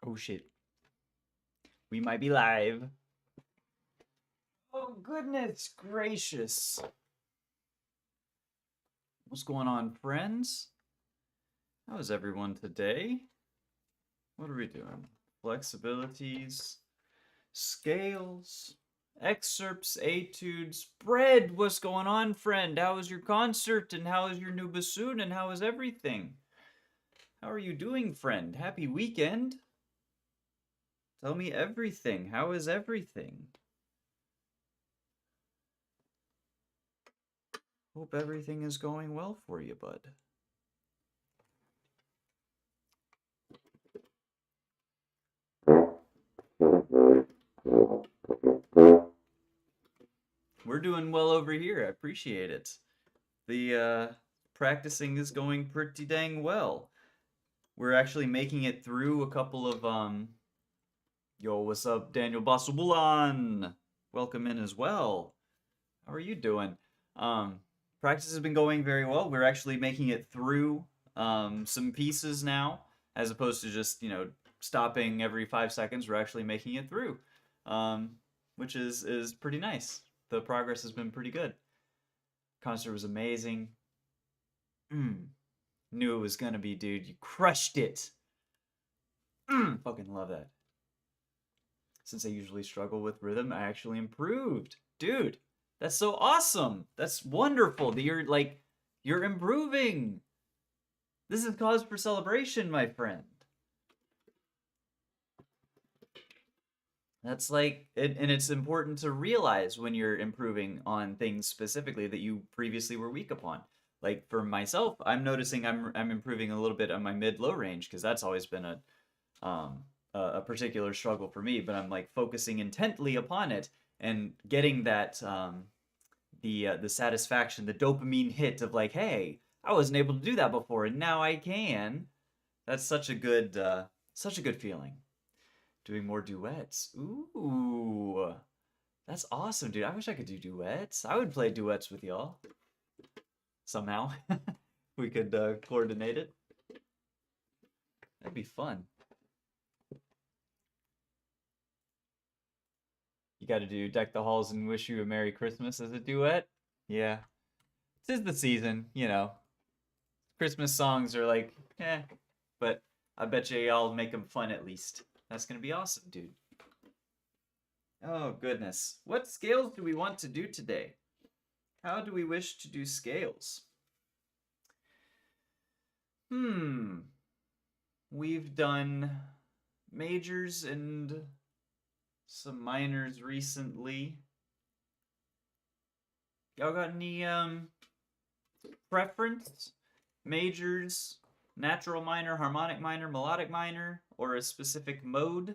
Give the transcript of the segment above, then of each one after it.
Oh shit. We might be live. Oh goodness gracious. What's going on, friends? How is everyone today? What are we doing? Flexibilities, scales, excerpts, etudes, bread. What's going on, friend? How was your concert? And how is your new bassoon? And how is everything? How are you doing, friend? Happy weekend. Tell me everything. How is everything? Hope everything is going well for you, bud. We're doing well over here. I appreciate it. The practicing is going pretty dang well. We're actually making it through a couple of yo, what's up, Daniel Basubulan? Welcome in as well. How are you doing? Um, Practice has been going very well. We're actually making it through some pieces now, as opposed to just, stopping every 5 seconds. We're actually making it through, um, which is pretty nice. The progress has been pretty good. Concert was amazing. Knew it was gonna be, dude. You crushed it. Fucking love that. Since I usually struggle with rhythm, I actually improved. Dude, that's so awesome. That's wonderful that you're improving. This is cause for celebration, my friend. That's and it's important to realize when you're improving on things specifically that you previously were weak upon. Like for myself, I'm noticing I'm improving a little bit on my mid-low range because that's always been um, a particular struggle for me. But I'm like focusing intently upon it and getting that the satisfaction, the dopamine hit of like, hey, I wasn't able to do that before, and now I can. That's such a good feeling. Doing more duets. Ooh, that's awesome, dude. I wish I could do duets. I would play duets with y'all somehow. We could coordinate it. That'd be fun. You got to do Deck the Halls and Wish You a Merry Christmas as a duet. Yeah, this is the season. Christmas songs are like, but I bet you y'all make them fun at least. That's gonna be awesome, dude. Oh goodness, what scales do we want to do today? How do we wish to do scales? We've done majors and some minors recently. Y'all got any preference? Majors, natural minor, harmonic minor, melodic minor, or a specific mode?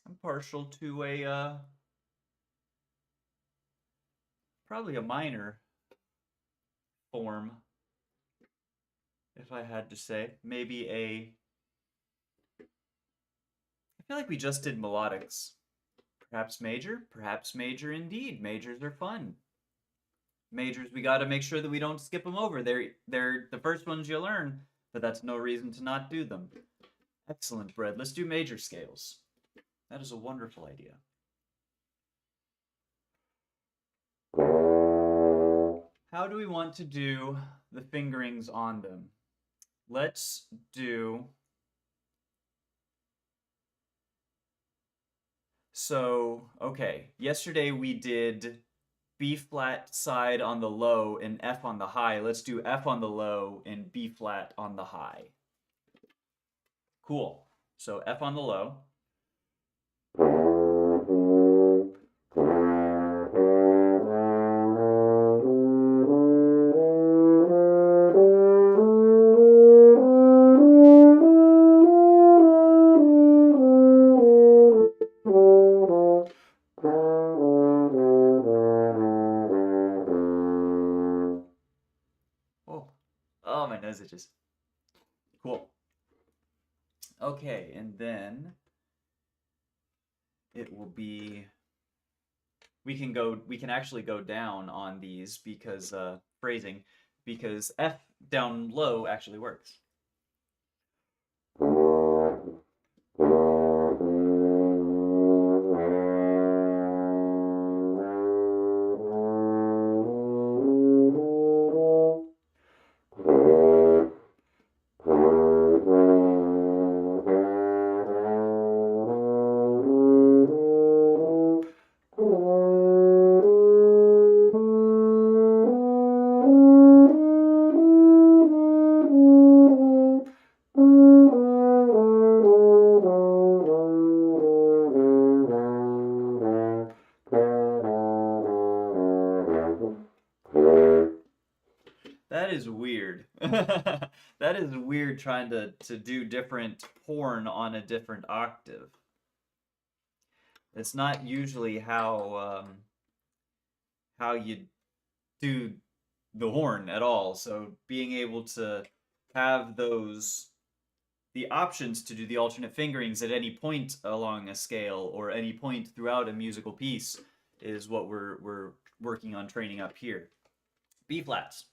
I'm partial to a probably a minor form, if I had to say. Maybe I feel like we just did melodics. Perhaps major? Perhaps major indeed. Majors are fun. Majors, we got to make sure that we don't skip them over. They're the first ones you learn, but that's no reason to not do them. Excellent, Brett. Let's do major scales. That is a wonderful idea. How do we want to do the fingerings on them? Let's do... So, okay, yesterday we did B flat side on the low and F on the high. Let's do F on the low and B flat on the high. Cool. So F on the low. Oh, my nose itches. Cool. Okay, and then it will be we can actually go down on these because phrasing, because F down low actually works. That is weird. That is weird trying to do different horn on a different octave. It's not usually how you do the horn at all. So being able to have the options to do the alternate fingerings at any point along a scale or any point throughout a musical piece is what we're working on training up here. B flats.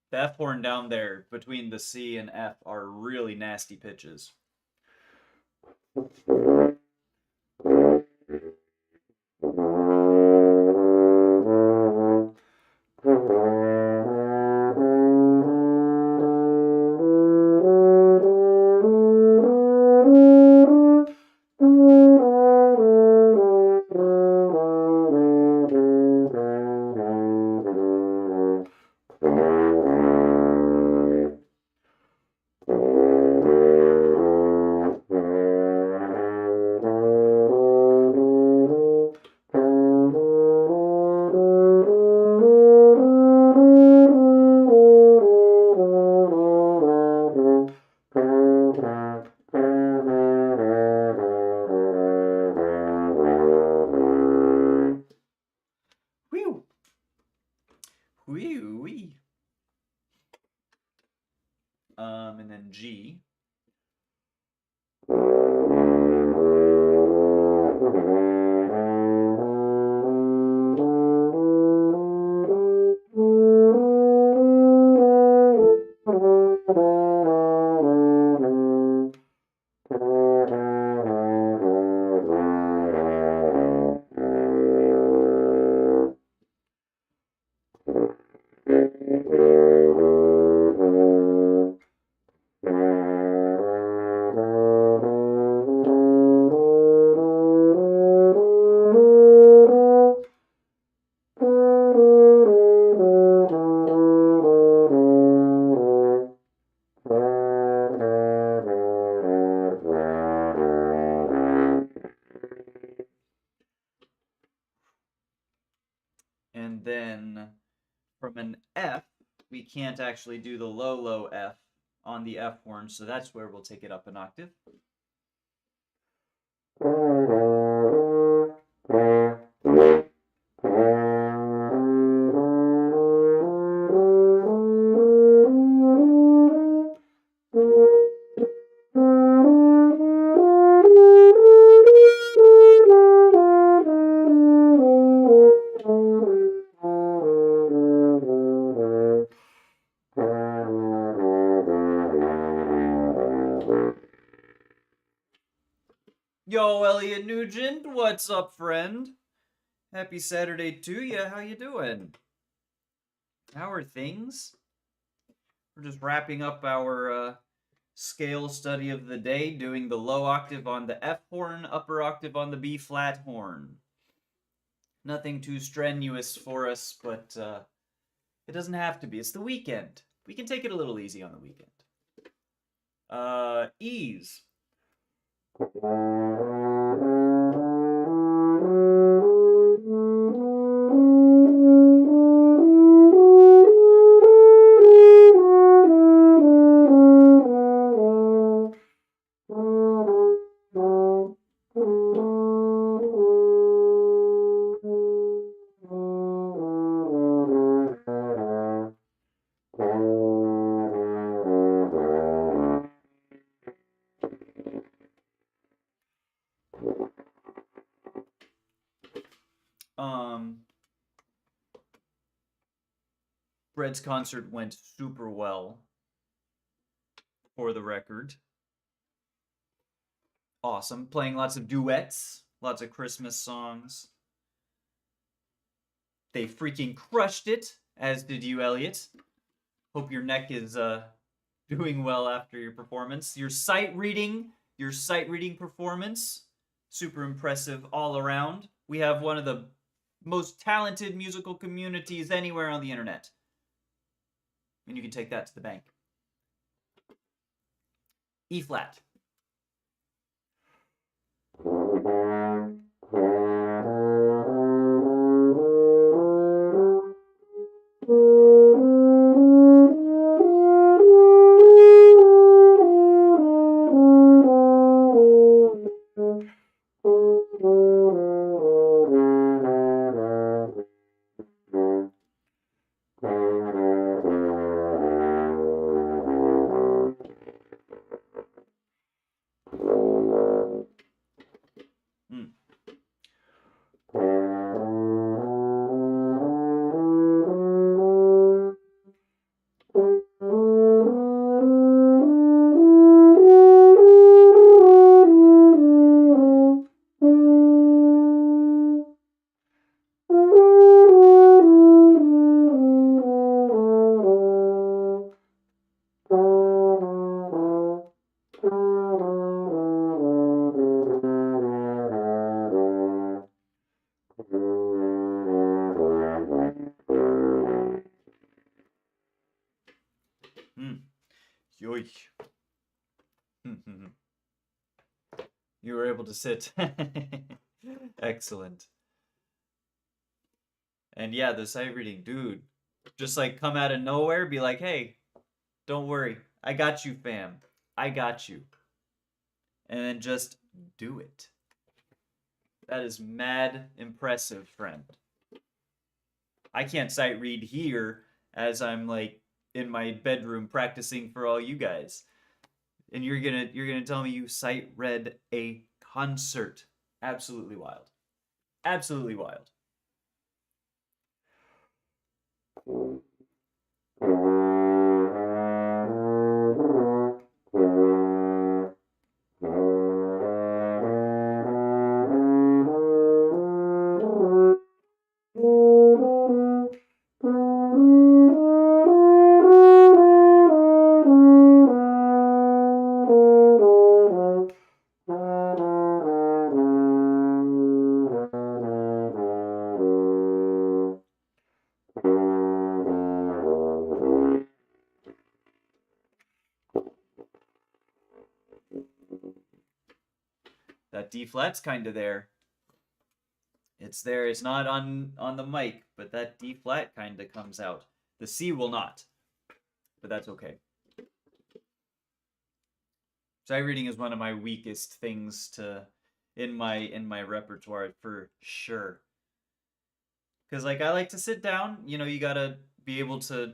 The F horn down there between the C and F are really nasty pitches. Whew. Wee wee. And then G. And then from an F, we can't actually do the low, low F on the F horn, so that's where we'll take it up an octave. Yo, Elliot Nugent, what's up, friend? Happy Saturday to ya. How you doing? How are things? We're just wrapping up our scale study of the day, doing the low octave on the F horn, upper octave on the B flat horn. Nothing too strenuous for us, but it doesn't have to be. It's the weekend. We can take it a little easy on the weekend. E's. Brett's concert went super well, for the record. Awesome. Playing lots of duets, lots of Christmas songs. They freaking crushed it, as did you, Elliot. Hope your neck is doing well after your performance. Your sight reading performance, super impressive all around. We have one of the most talented musical communities anywhere on the internet. And you can take that to the bank. E flat. Yoink. You were able to sit. Excellent. And yeah, the sight reading, dude, just like come out of nowhere, be like, hey, don't worry. I got you, fam. I got you. And then just do it. That is mad impressive, friend. I can't sight read here as I'm like in my bedroom practicing for all you guys. And you're gonna tell me you sight read a concert. Absolutely wild. Absolutely wild. That D flat's kind of there. It's there. It's not on the mic, but that D flat kind of comes out. The C will not, but that's okay. Sight reading is one of my weakest things in my repertoire for sure. Because like I like to sit down. You gotta be able to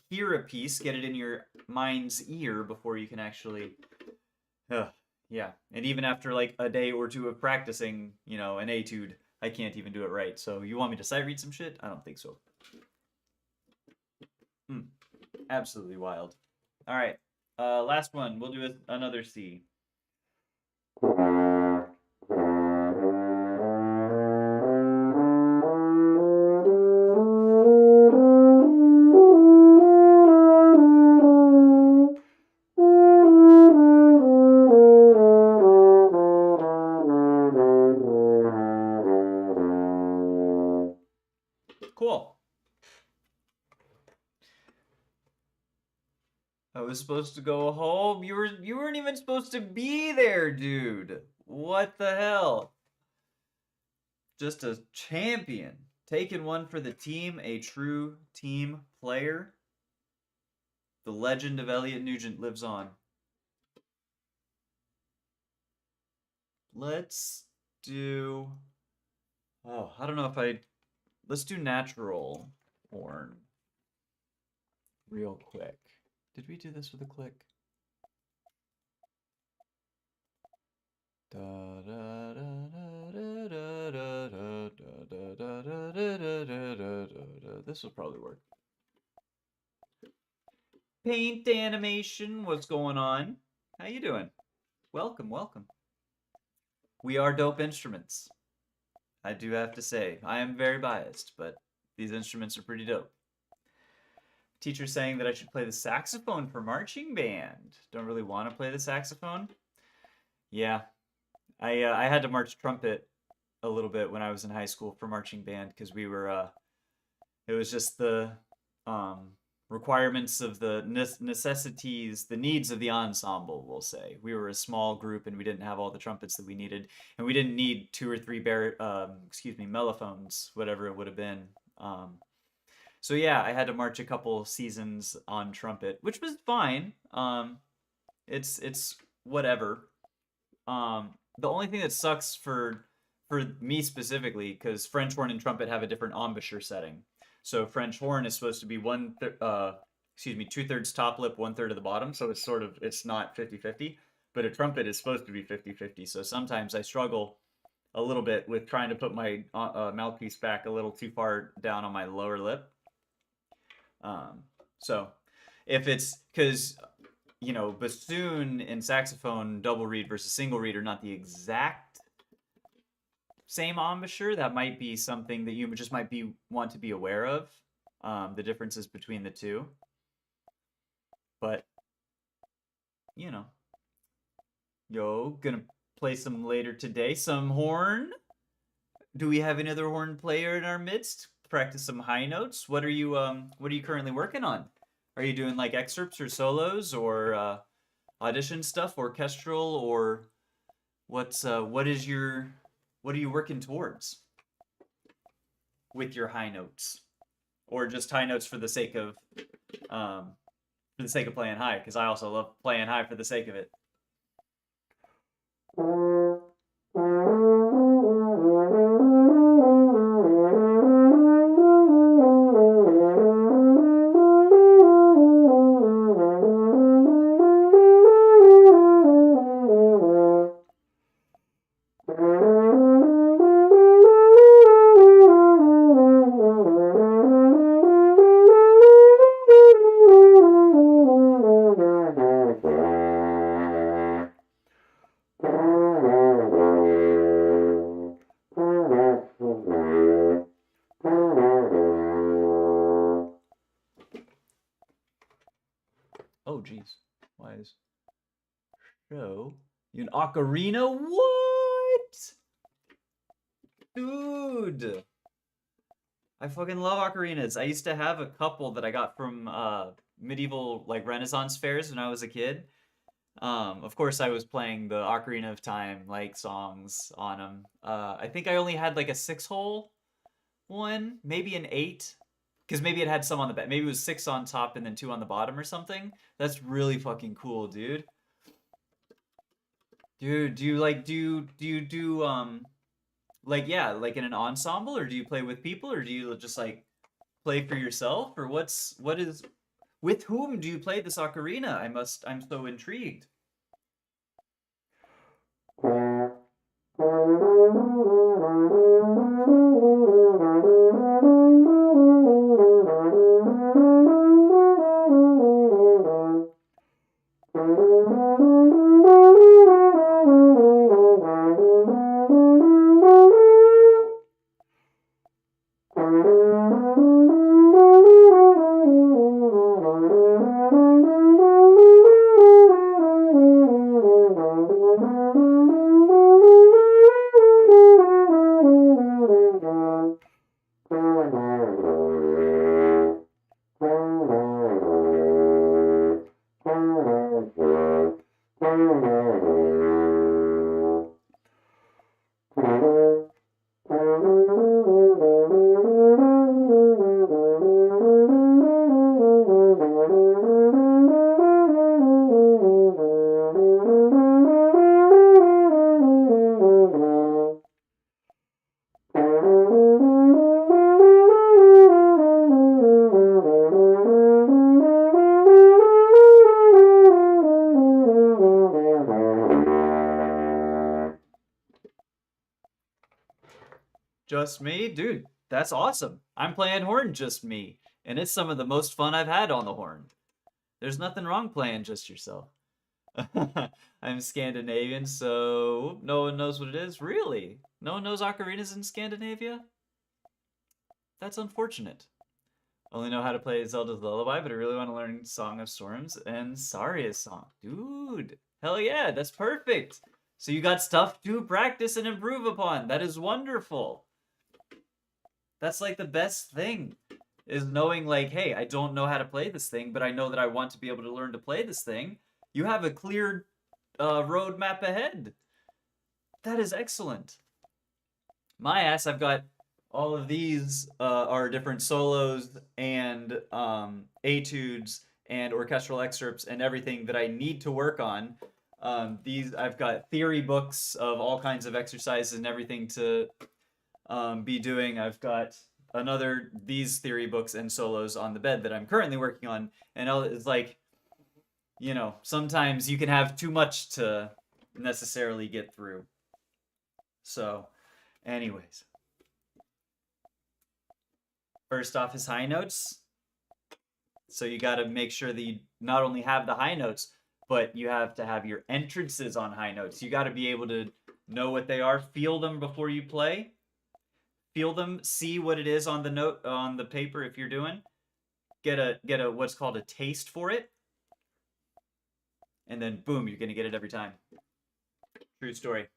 hear a piece, get it in your mind's ear before you can actually. Yeah, and even after like a day or two of practicing, an etude, I can't even do it right. So you want me to sight read some shit? I don't think so. Absolutely wild. All right, last one. We'll do another C. Cool. I was supposed to go home. You weren't even supposed to be there, dude. What the hell? Just a champion. Taking one for the team, a true team player. The legend of Elliot Nugent lives on. Let's do. Oh, I don't know if I. Let's do natural horn real quick. Did we do this with a click? This will probably work. Paint animation, what's going on? How you doing? Welcome, welcome. We are dope instruments. I do have to say, I am very biased, but these instruments are pretty dope. Teacher saying that I should play the saxophone for marching band. Don't really want to play the saxophone. Yeah, I had to march trumpet a little bit when I was in high school for marching band because we were it was just the requirements of the necessities, the needs of the ensemble, we'll say. We were a small group and we didn't have all the trumpets that we needed, and we didn't need 2 or 3 mellophones, whatever it would have been. So yeah, I had to march a couple seasons on trumpet, which was fine. It's whatever. The only thing that sucks for me specifically, because French horn and trumpet have a different embouchure setting. So French horn is supposed to be 2/3 top lip, 1/3 of the bottom. So it's not 50-50, but a trumpet is supposed to be 50-50. So sometimes I struggle a little bit with trying to put my mouthpiece back a little too far down on my lower lip. So if it's because, bassoon and saxophone double reed versus single reed are not the exact same embouchure. That might be something that you just might want to be aware of, the differences between the two. But, gonna play some later today. Some horn. Do we have any other horn player in our midst? Practice some high notes. What are you currently working on? Are you doing like excerpts or solos or audition stuff, orchestral, or what are you working towards with your high notes, or just high notes for the sake of playing high? Because I also love playing high for the sake of it. Oh, geez. Why is show you an ocarina? What? Dude. I fucking love ocarinas. I used to have a couple that I got from medieval Renaissance fairs when I was a kid. Of course, I was playing the Ocarina of Time songs on them. I think I only had a 6-hole one, maybe an 8, because maybe it had some on the back. Maybe it was 6 on top and then 2 on the bottom or something. That's really fucking cool, dude. Dude, do you do in an ensemble, or do you play with people, or do you just play for yourself, or with whom do you play this ocarina? I'm so intrigued. Just me? Dude, that's awesome. I'm playing horn just me, and it's some of the most fun I've had on the horn. There's nothing wrong playing just yourself. I'm Scandinavian, so no one knows what it is? Really? No one knows ocarinas in Scandinavia? That's unfortunate. Only know how to play Zelda's Lullaby, but I really want to learn Song of Storms and Saria's song. Dude, hell yeah, that's perfect. So you got stuff to practice and improve upon. That is wonderful. That's like the best thing, is knowing like, hey, I don't know how to play this thing, but I know that I want to be able to learn to play this thing. You have a clear roadmap ahead. That is excellent. My ass, I've got all of these are different solos and etudes and orchestral excerpts and everything that I need to work on. These I've got theory books of all kinds of exercises and everything to be doing. I've got these theory books and solos on the bed that I'm currently working on, and it's like, sometimes you can have too much to necessarily get through. So, anyways, first off is high notes. So you got to make sure that you not only have the high notes, but you have to have your entrances on high notes. You got to be able to know what they are, feel them before you play. Feel them, see what it is on the note on the paper if you're doing. Get a what's called a taste for it. And then boom, you're going to get it every time. True story.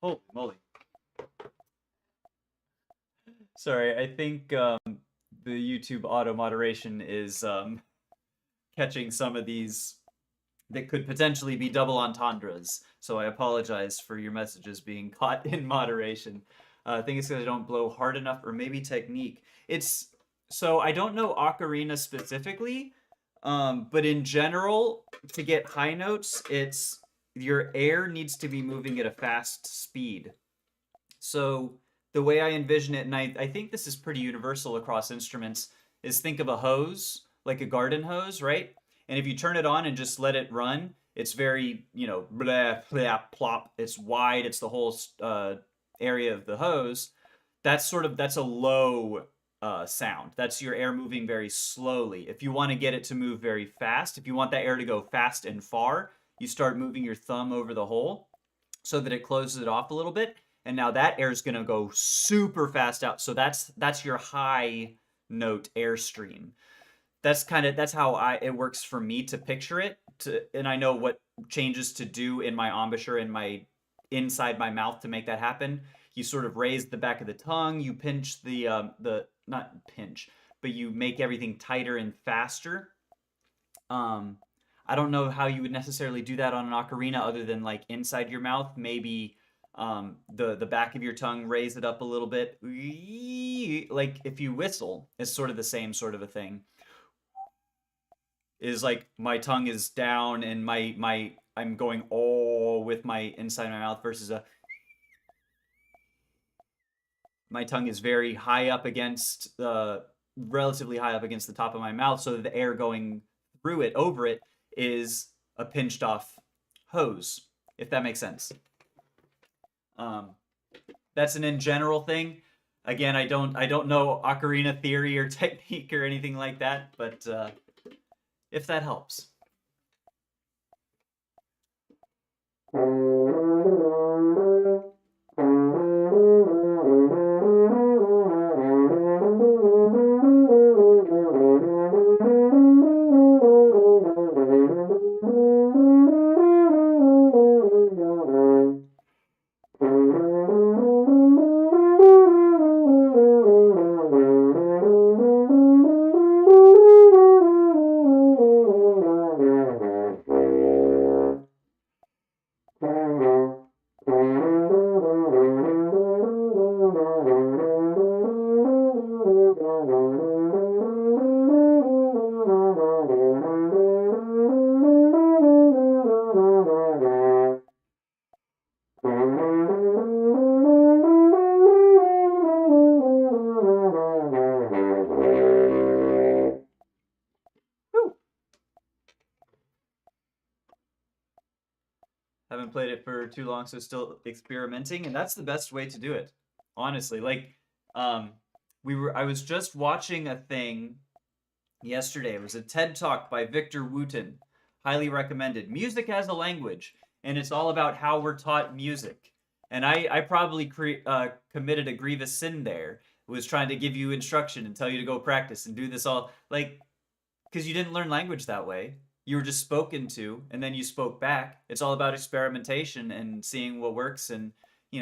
Holy moly. Sorry, I think the YouTube auto moderation is catching some of these that could potentially be double entendres. So I apologize for your messages being caught in moderation. I think it's because I don't blow hard enough, or maybe technique. So I don't know ocarina specifically, but in general, to get high notes, it's your air needs to be moving at a fast speed. So the way I envision it, and I think this is pretty universal across instruments, is think of a hose, like a garden hose, right? And if you turn it on and just let it run, it's very, blah, blah, plop. It's wide. It's the whole area of the hose. That's a low sound. That's your air moving very slowly. If you want to get it to move very fast, if you want that air to go fast and far, you start moving your thumb over the hole so that it closes it off a little bit. And now that air is going to go super fast out. So that's your high note airstream. That's how it works for me to picture it. And I know what changes to do in my embouchure and my inside my mouth to make that happen. You sort of raise the back of the tongue. You pinch the not pinch, but you make everything tighter and faster. I don't know how you would necessarily do that on an ocarina other than like inside your mouth. Maybe the back of your tongue, raise it up a little bit. me, like if you whistle, it's sort of the same sort of a thing. Is like my tongue is down and my I'm going oh with my inside my mouth versus a my tongue is very high up against relatively high up against the top of my mouth, so that the air going through it over it is a pinched off hose, if that makes sense. Um, that's an in general thing. Again, I don't know ocarina theory or technique or anything like that, but if that helps. Whew. Haven't played it for too long, so still experimenting, and that's the best way to do it. Honestly, like um I was just watching a thing yesterday. It was a TED Talk by Victor Wooten. Highly recommended. Music as a Language, and it's all about how we're taught music. And I probably committed a grievous sin there. Was trying to give you instruction and tell you to go practice and do this all like because you didn't learn language that way. You were just spoken to, and then you spoke back. It's all about experimentation and seeing what works, and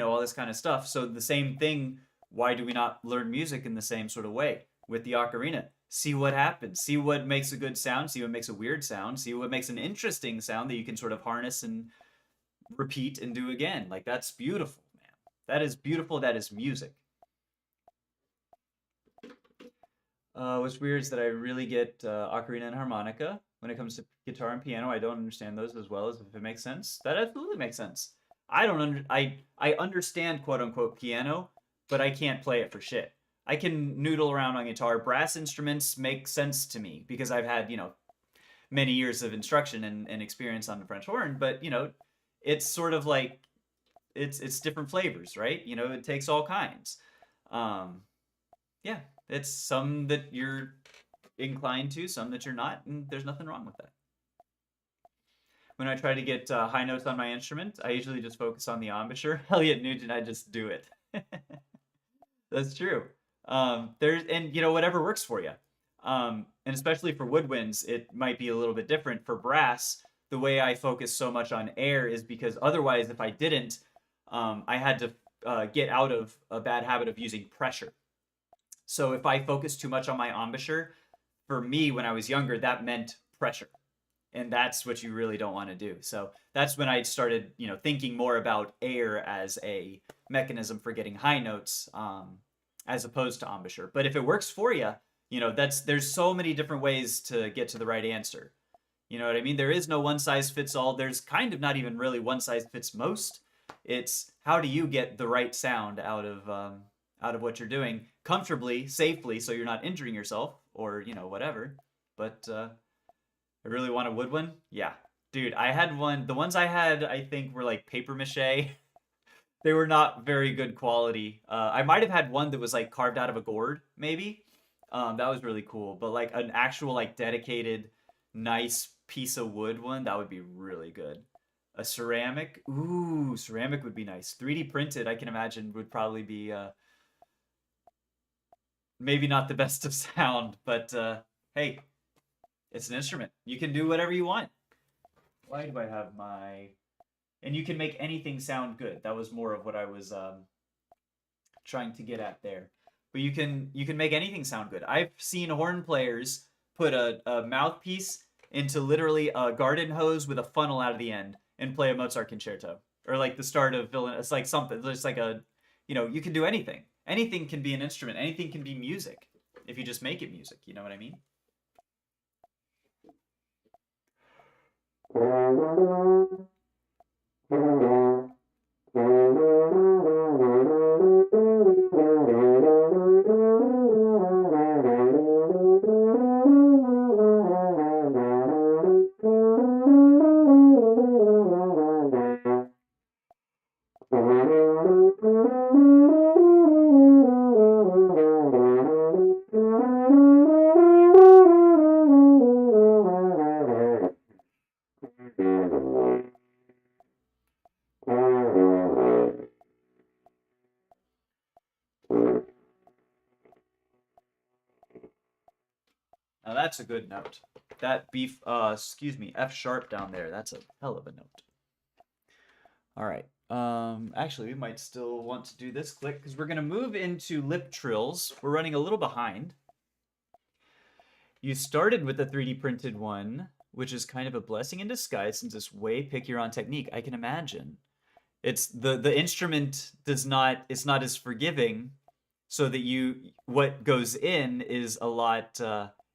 all this kind of stuff. So the same thing. Why do we not learn music in the same sort of way with the ocarina? See what happens. See what makes a good sound. See what makes a weird sound. See what makes an interesting sound that you can sort of harness and repeat and do again. Like that's beautiful, man. That is beautiful. That is music. What's weird is that I really get ocarina and harmonica when it comes to guitar and piano. I don't understand those as well as if it makes sense. That absolutely makes sense. I understand quote unquote piano, but I can't play it for shit. I can noodle around on guitar. Brass instruments make sense to me because I've had, many years of instruction and experience on the French horn, but it's sort of like it's different flavors, right? It takes all kinds. Um, yeah, it's some that you're inclined to, some that you're not, and there's nothing wrong with that. When I try to get high notes on my instrument, I usually just focus on the embouchure. Elliot Nugent, I just do it. That's true. There's and whatever works for you. And especially for woodwinds, it might be a little bit different. For brass, the way I focus so much on air is because otherwise, if I didn't, I had to get out of a bad habit of using pressure. So if I focus too much on my embouchure, for me when I was younger, that meant pressure. And that's what you really don't want to do. So that's when I started, thinking more about air as a mechanism for getting high notes, as opposed to embouchure. But if it works for you, there's so many different ways to get to the right answer. You know what I mean? There is no one size fits all. There's kind of not even really one size fits most. It's how do you get the right sound out of what you're doing comfortably, safely, so you're not injuring yourself or whatever. But I really want a wood one. Yeah, dude, I had one. The ones I had, I think, were like paper mache. They were not very good quality. I might have had one that was like carved out of a gourd, maybe. That was really cool. But like an actual like dedicated, nice piece of wood one, that would be really good. A ceramic, ooh, ceramic would be nice. 3D printed, I can imagine, would probably be maybe not the best of sound, but hey, it's an instrument. You can do whatever you want. Why do I have my? And you can make anything sound good. That was more of what I was trying to get at there. But you can make anything sound good. I've seen horn players put a mouthpiece into literally a garden hose with a funnel out of the end and play a Mozart concerto or like the start of villain. It's like something. It's like a you know, you can do anything. Anything can be an instrument. Anything can be music if you just make it music. You know what I mean? Now that's a good note. That excuse me, F sharp down there. That's a hell of a note. All right. Actually, we might still want to do this click because we're going to move into lip trills. We're running a little behind. You started with the 3D printed one, which is kind of a blessing in disguise since it's way pickier on technique. I can imagine. It's the instrument it's not as forgiving, so that what goes in is a lot.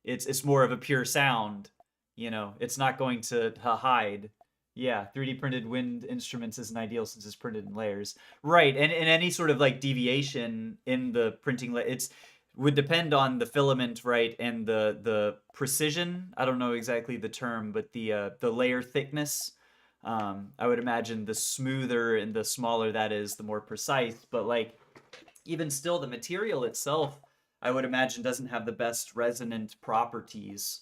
It's more of a pure sound. You know, it's not going to hide. Yeah, 3D printed wind instruments isn't ideal since it's printed in layers. Right, and any sort of like deviation in the printing, it's would depend on the filament, right, and the precision. I don't know exactly the term, but the layer thickness. I would imagine the smoother and the smaller that is, the more precise. But like, even still, the material itself, I would imagine, doesn't have the best resonant properties.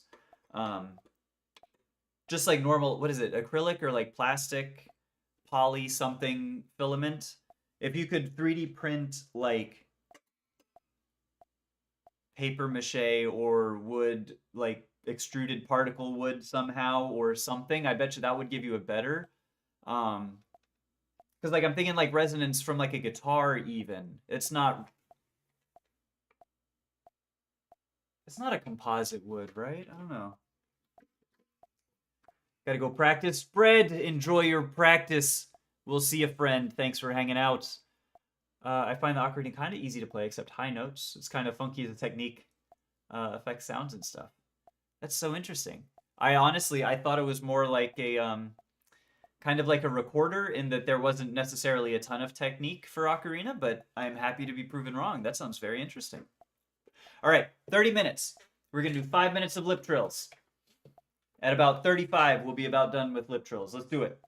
Just like normal, what is it, acrylic or like plastic, poly something filament. If you could 3D print like paper mache or wood, like extruded particle wood somehow or something, I bet you that would give you a better. Because like I'm thinking like resonance from like a guitar even. It's not a composite wood, right? I don't know. Gotta go practice. Spread. Enjoy your practice. We'll see you, friend. Thanks for hanging out. I find the ocarina kind of easy to play, except high notes. It's kind of funky, the technique affects sounds and stuff. That's so interesting. I thought it was more like a kind of like a recorder in that there wasn't necessarily a ton of technique for ocarina, but I'm happy to be proven wrong. That sounds very interesting. All right, 30 minutes. We're gonna do 5 minutes of lip trills. At about 35, we'll be about done with lip trills. Let's do it.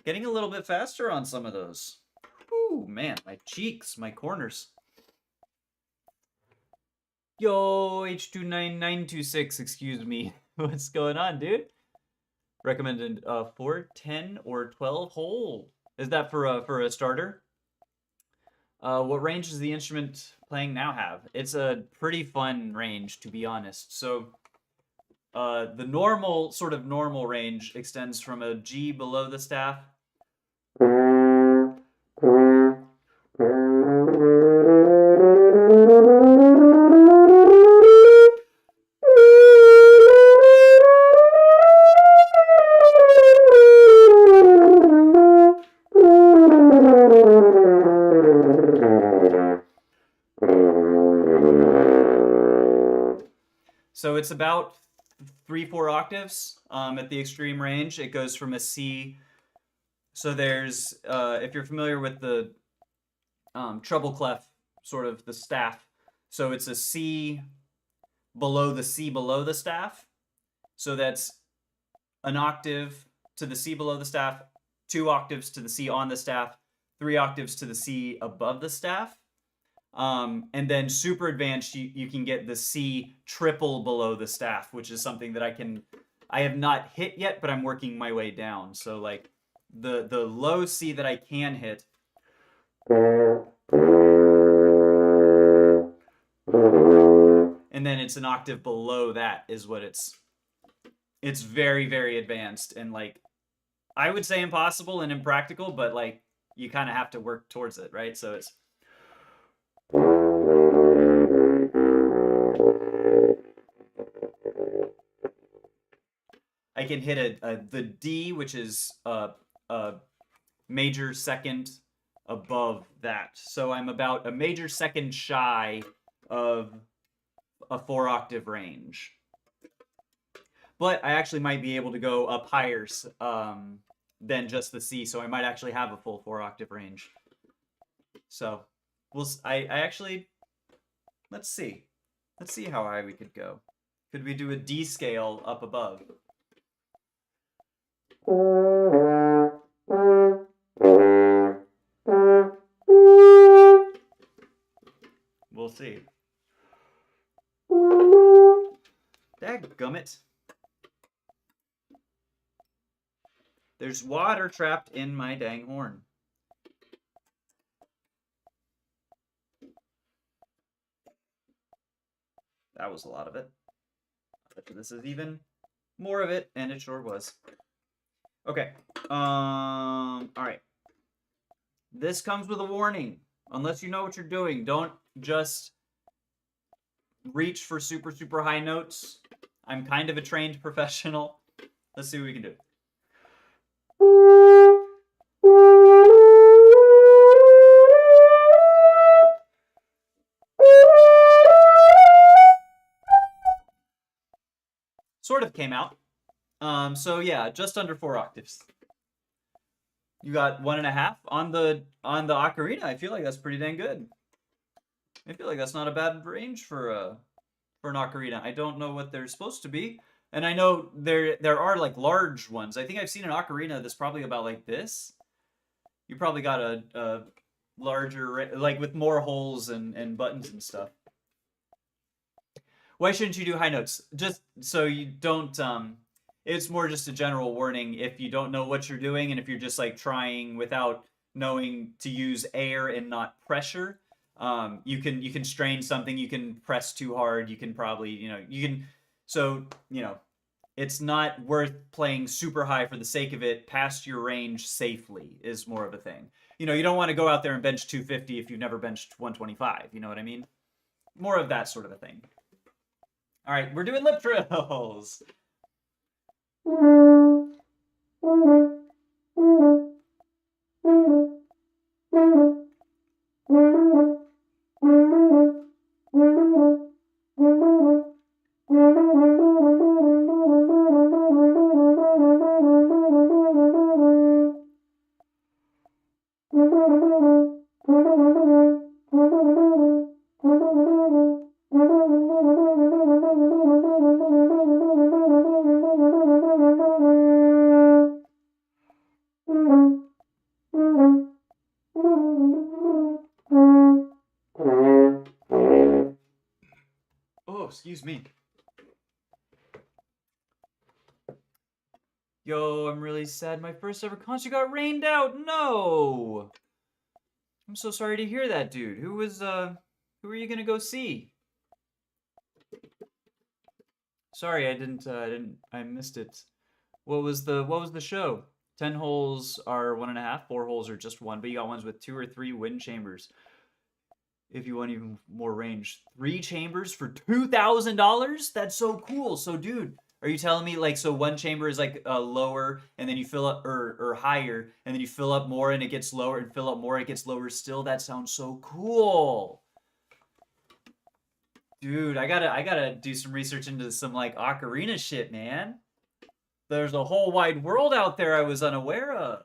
Getting a little bit faster on some of those. Ooh, man, my cheeks, my corners. Yo, H29926, excuse me. What's going on, dude? Recommended 4, 10, or 12 hole. Is that for a starter? What range does the instrument playing now have? It's a pretty fun range, to be honest. So the normal, sort of normal range extends from a G below the staff. So it's about 3-4 octaves at the extreme range. It goes from a C. So there's, if you're familiar with the treble clef, sort of the staff. So it's a C below the C below the staff. So that's an octave to the C below the staff, 2 octaves to the C on the staff, 3 octaves to the C above the staff. And then super advanced, you can get the C triple below the staff, which is something that I have not hit yet, but I'm working my way down. So like the low C that I can hit. And then it's an octave below that is what it's very, very advanced and like, I would say impossible and impractical, but like you kind of have to work towards it, right? So it's I can hit the D, which is a major second above that. So I'm about a major second shy of a 4 octave range. But I actually might be able to go up higher than just the C, so I might actually have a full 4 octave range. So I actually, let's see how high we could go. Could we do a D scale up above? We'll see. Dadgummit. There's water trapped in my dang horn. That was a lot of it. I bet you this is even more of it, and it sure was. Okay. All right. This comes with a warning. Unless you know what you're doing, don't just reach for super, super high notes. I'm kind of a trained professional. Let's see what we can do. Sort of came out. So yeah, just under 4 octaves. You got 1.5 on the ocarina. I feel like that's pretty dang good. I feel like that's not a bad range for an ocarina. I don't know what they're supposed to be, and I know there are like large ones. I think I've seen an ocarina that's probably about like this. You probably got a larger, like with more holes and buttons and stuff. Why shouldn't you do high notes? Just so you don't. It's more just a general warning if you don't know what you're doing and if you're just like trying without knowing to use air and not pressure. You can strain something. You can press too hard. You can probably you can. So it's not worth playing super high for the sake of it. Past your range safely is more of a thing. You don't want to go out there and bench 250 if you've never benched 125. You know what I mean? More of that sort of a thing. All right, we're doing lip trills. Oh, excuse me. Yo, I'm really sad. My first ever concert got rained out. No. I'm so sorry to hear that, dude. Who are you gonna go see? Sorry, I missed it. What was the show? 10 holes are 1.5, 4 holes are just one, but you got ones with 2 or 3 wind chambers. If you want even more range, 3 chambers for $2,000? That's so cool. So, dude, are you telling me like so one chamber is like lower, and then you fill up or higher, and then you fill up more and it gets lower, and fill up more it gets lower still? That sounds so cool. Dude, I gotta do some research into some like ocarina shit, man. There's a whole wide world out there I was unaware of.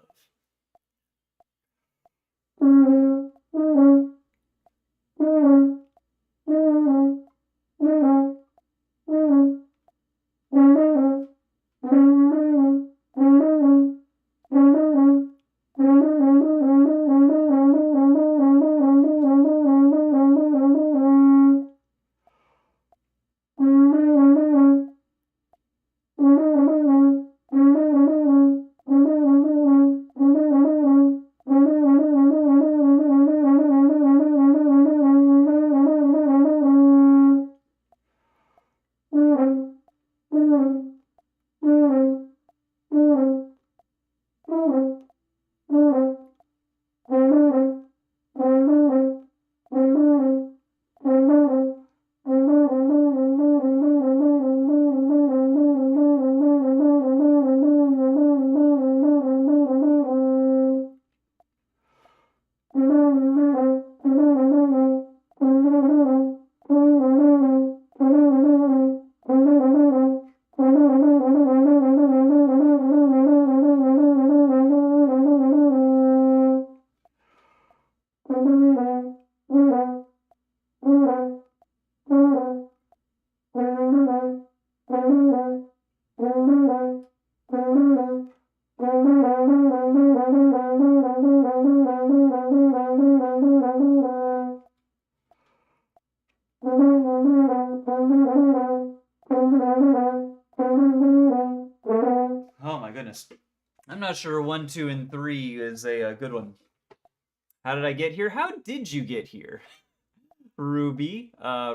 Oh my goodness. I'm not sure 1, 2, and 3 is a good one. How did I get here? How did you get here? Ruby. I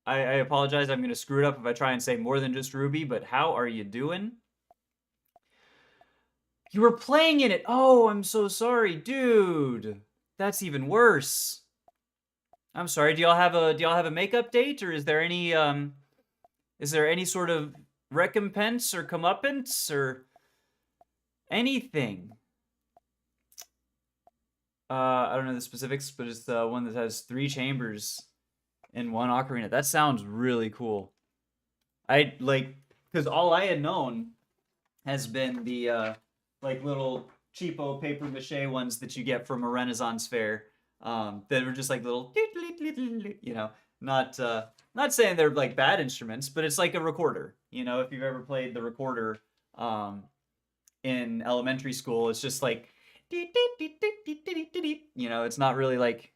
apologize. I'm going to screw it up if I try and say more than just Ruby, but how are you doing? You were playing in it. Oh, I'm so sorry, dude. That's even worse. I'm sorry. Do y'all have a makeup date, or is there any sort of recompense or comeuppance or anything? I don't know the specifics, but it's the one that has 3 chambers in one ocarina. That sounds really cool. I like because all I had known has been the like little cheapo paper mache ones that you get from a Renaissance fair. That were just like little, you know, not not saying they're like bad instruments, but it's like a recorder. You know, if you've ever played the recorder in elementary school, it's just like, you know, it's not really like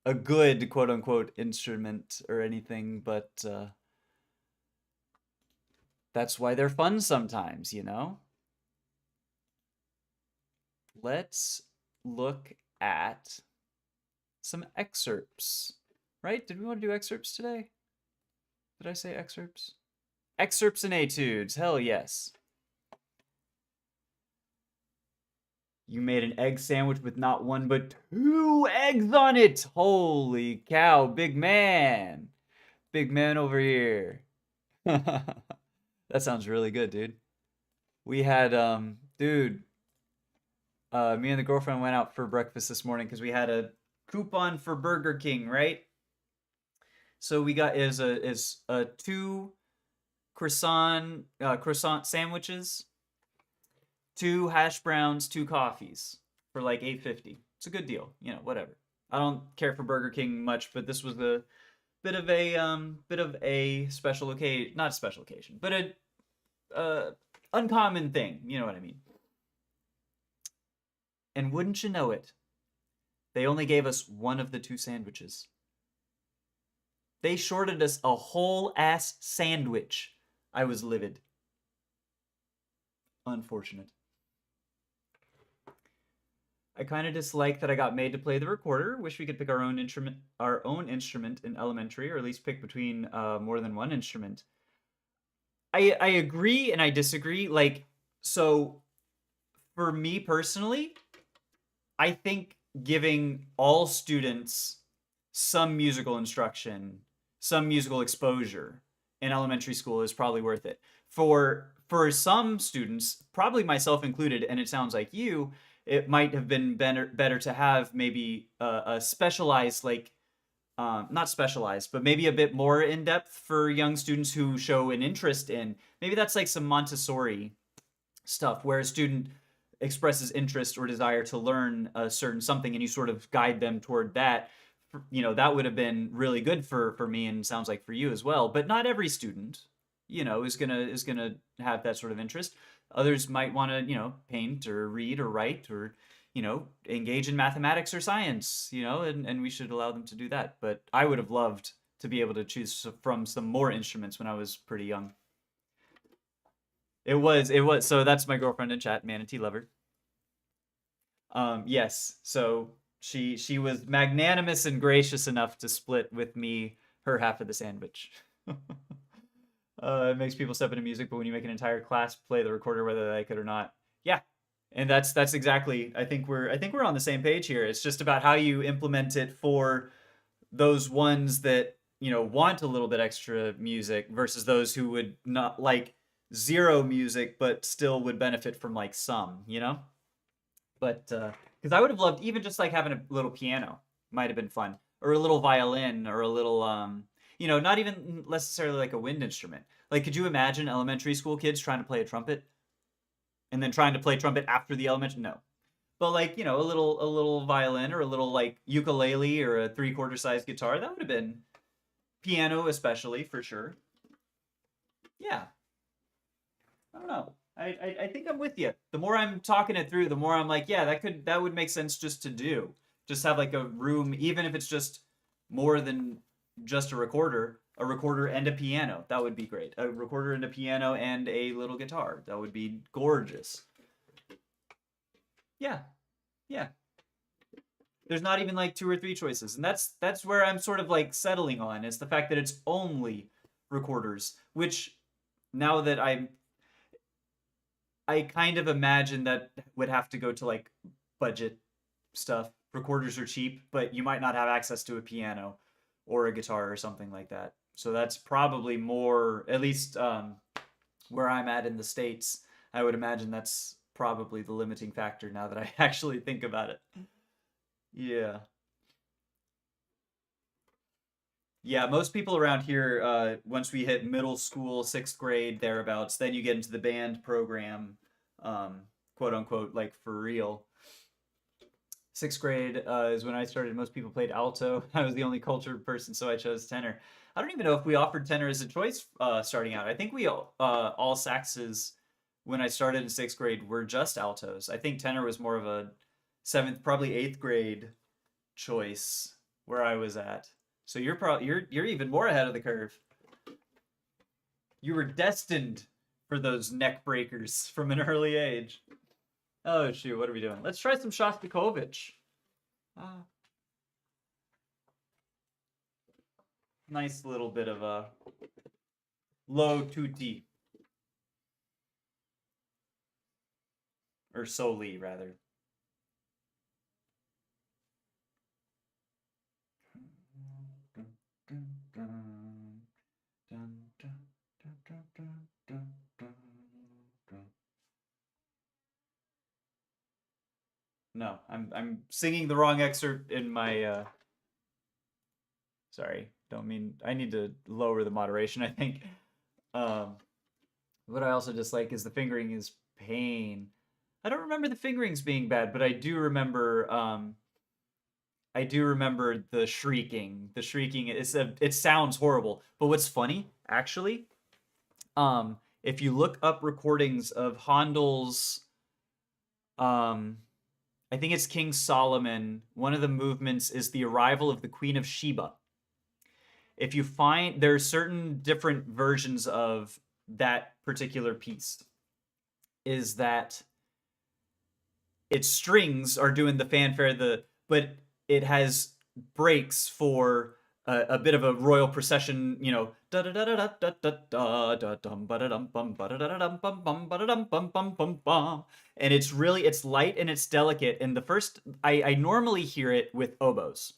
a good quote unquote instrument or anything, but that's why they're fun sometimes, you know? Let's look at some excerpts, right? Did we want to do excerpts today? Did I say excerpts? Excerpts and etudes, hell yes. You made an egg sandwich with not one but 2 eggs on it. Holy cow, big man. Big man over here. That sounds really good, dude. We had dude, me and the girlfriend went out for breakfast this morning because we had a coupon for Burger King, right? So we got is 2 croissant sandwiches, 2 hash browns, 2 coffees for like 8.50. It's a good deal, you know, whatever. I don't care for Burger King much, but this was a bit of a special occasion, not special occasion, but a uncommon thing, you know what I mean. And wouldn't you know it, they only gave us one of the 2 sandwiches. They shorted us a whole ass sandwich. I was livid. Unfortunate. I kind of dislike that I got made to play the recorder. Wish we could pick our own instrument in elementary, or at least pick between more than one instrument. I agree and I disagree. Like, so for me personally, I think giving all students some musical instruction, some musical exposure in elementary school is probably worth it. For some students, probably myself included, and it sounds like you, it might have been better to have maybe a specialized, like not specialized, but maybe a bit more in depth for young students who show an interest in. Maybe that's like some Montessori stuff where a student expresses interest or desire to learn a certain something and you sort of guide them toward that. That would have been really good for me and sounds like for you as well. But not every student, is gonna have that sort of interest. Others might want to, paint or read or write or engage in mathematics or science, and we should allow them to do that. But I would have loved to be able to choose from some more instruments when I was pretty young. It was. So that's my girlfriend in chat, Manatee Lover. Yes. So she was magnanimous and gracious enough to split with me her half of the sandwich. It makes people step into music, but when you make an entire class play the recorder, whether they like it or not, yeah. And that's exactly. I think we're on the same page here. It's just about how you implement it for those ones that want a little bit extra music versus those who would not like zero music but still would benefit from like some. But because I would have loved even just like having a little piano might have been fun, or a little violin, or a little not even necessarily like a wind instrument. Like, could you imagine elementary school kids trying to play a trumpet and then trying to play trumpet after the elementary? No. But like, a little violin or a little like ukulele or a three-quarter size guitar, that would have been piano especially for sure. Yeah. I don't know. I think I'm with you. The more I'm talking it through, the more I'm like, yeah, that would make sense just to do. Just have like a room, even if it's just more than just a recorder and a piano. That would be great. A recorder and a piano and a little guitar. That would be gorgeous. Yeah, yeah. There's not even like two or three choices, and that's where I'm sort of like settling on is the fact that it's only recorders, which now that I kind of imagine that would have to go to like budget stuff. Recorders are cheap, but you might not have access to a piano or a guitar or something like that. So that's probably more, at least where I'm at in the States, I would imagine that's probably the limiting factor now that I actually think about it. Yeah. Yeah, most people around here, once we hit middle school, sixth grade, thereabouts, then you get into the band program, um, quote unquote, like for real. Sixth grade is when I started. Most people played alto. I was the only cultured person, so I chose tenor. I don't even know if we offered tenor as a choice starting out. I think we all saxes when I started in sixth grade were just altos. I think tenor was more of a seventh, probably eighth grade choice where I was at. So you're even more ahead of the curve. You were destined for those neck breakers from an early age. Oh shoot, what are we doing? Let's try some Shostakovich. Ah, nice little bit of a low tutti or soli rather. No, I'm singing the wrong excerpt in my sorry, don't mean I need to lower the moderation, I think. Um what I also dislike is the fingering is pain. I don't remember the fingerings being bad, but I do remember the shrieking. The shrieking it sounds horrible. But what's funny, actually, if you look up recordings of Handel's um I think it's King Solomon. One of the movements is the arrival of the Queen of Sheba. If you find there are certain different versions of that particular piece, is that its strings are doing the fanfare, but it has breaks for a bit of a royal procession, da da da da da da da da dum ba da dum bum ba da da dum bum bum ba da dum bum bum bum bum, and it's light and it's delicate. And the first I normally hear it with oboes.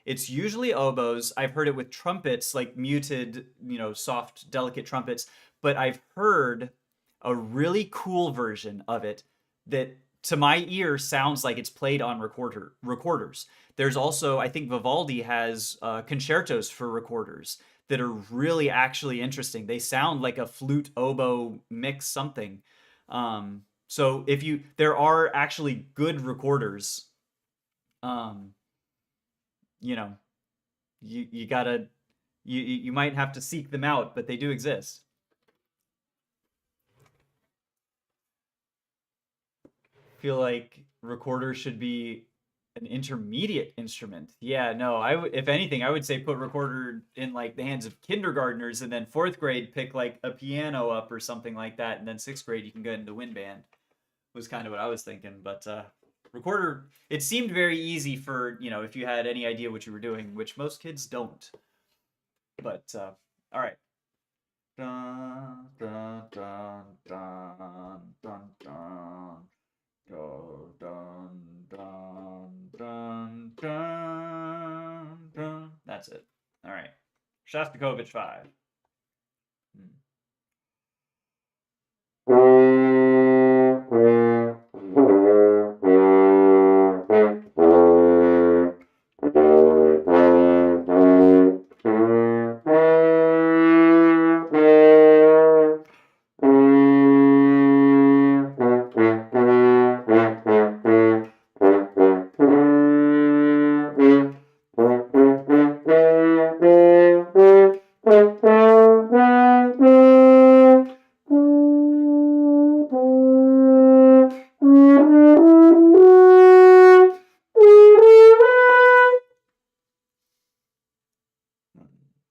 It's usually oboes. I've heard it with trumpets, like muted, soft, delicate trumpets. But I've heard a really cool version of it that, to my ear, sounds like it's played on recorders. There's also, I think Vivaldi has concertos for recorders that are really actually interesting. They sound like a flute oboe mix something. So there are actually good recorders. Um, you know, you gotta you might have to seek them out, but they do exist. Feel like recorder should be an intermediate instrument. Yeah, no, if anything, I would say put recorder in like the hands of kindergartners, and then fourth grade pick like a piano up or something like that, and then sixth grade you can go into wind band. Was kind of what I was thinking, but recorder, it seemed very easy for, if you had any idea what you were doing, which most kids don't. But all right. Dun, dun, dun, dun, dun, dun. Dun, dun, dun, dun, dun, dun. That's it. All right. Shostakovich 5. Hmm.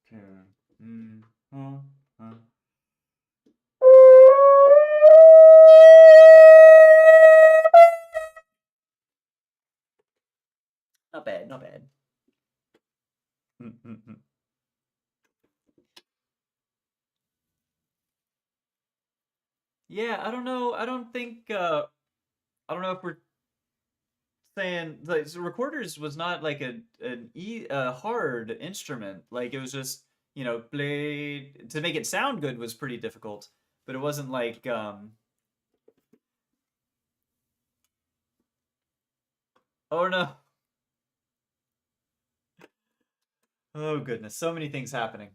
Two, uh, uh. Not bad, not bad. Yeah, I don't know. I don't think. I don't know if we're saying like so recorders was not like a hard instrument. Like it was just played to make it sound good was pretty difficult, but it wasn't like oh no, oh goodness, so many things happening.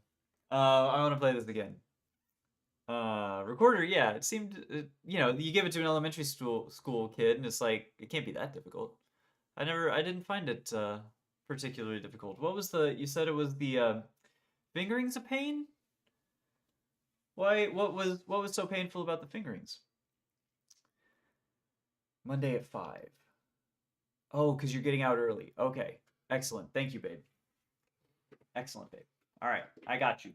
I want to play this again. Recorder, yeah, it seemed you give it to an elementary school kid and it's like it can't be that difficult. I didn't find it particularly difficult. What was you said it was the fingering's a pain? Why? What was so painful about the fingerings? Monday at 5. Oh, because you're getting out early. Okay. Excellent. Thank you, babe. Excellent, babe. All right. I got you.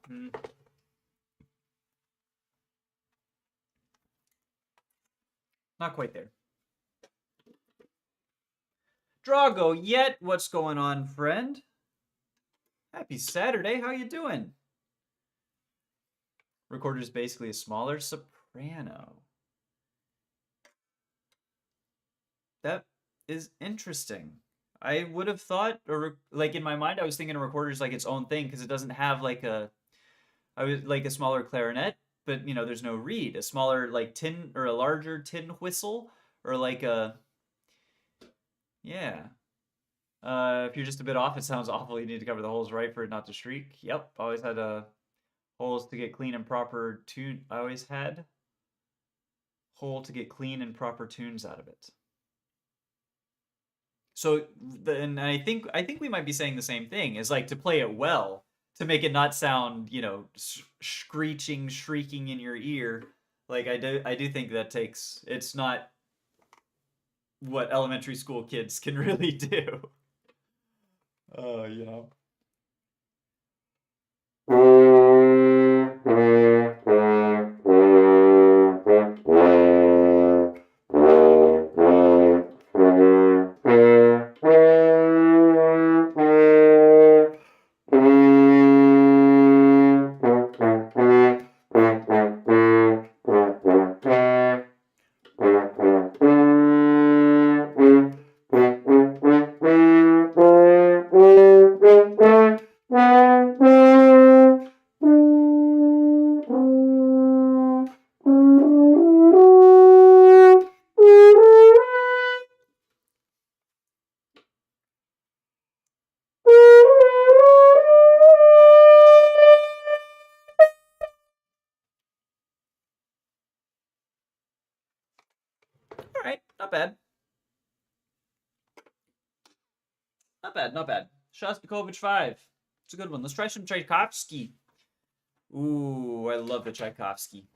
Hmm, not quite there. Drago, yet what's going on, friend? Happy Saturday. How you doing? Recorder's basically a smaller soprano. That is interesting. I would have thought, or like in my mind, I was thinking a recorder's like its own thing because it doesn't have like I was like a smaller clarinet. but you know, there's no reed. A smaller like tin or a larger tin whistle or like a yeah. If you're just a bit off, it sounds awful. You need to cover the holes right for it not to shriek. Yep, always had holes to get clean and proper tune. I always had hole to get clean and proper tunes out of it. So, and I think we might be saying the same thing. Is like to play it well, to make it not sound, you know, screeching, shrieking in your ear. Like I do think that takes. It's not what elementary school kids can really do. You know. All right, not bad. Not bad, not bad. Shostakovich 5. It's a good one. Let's try some Tchaikovsky. Ooh, I love the Tchaikovsky.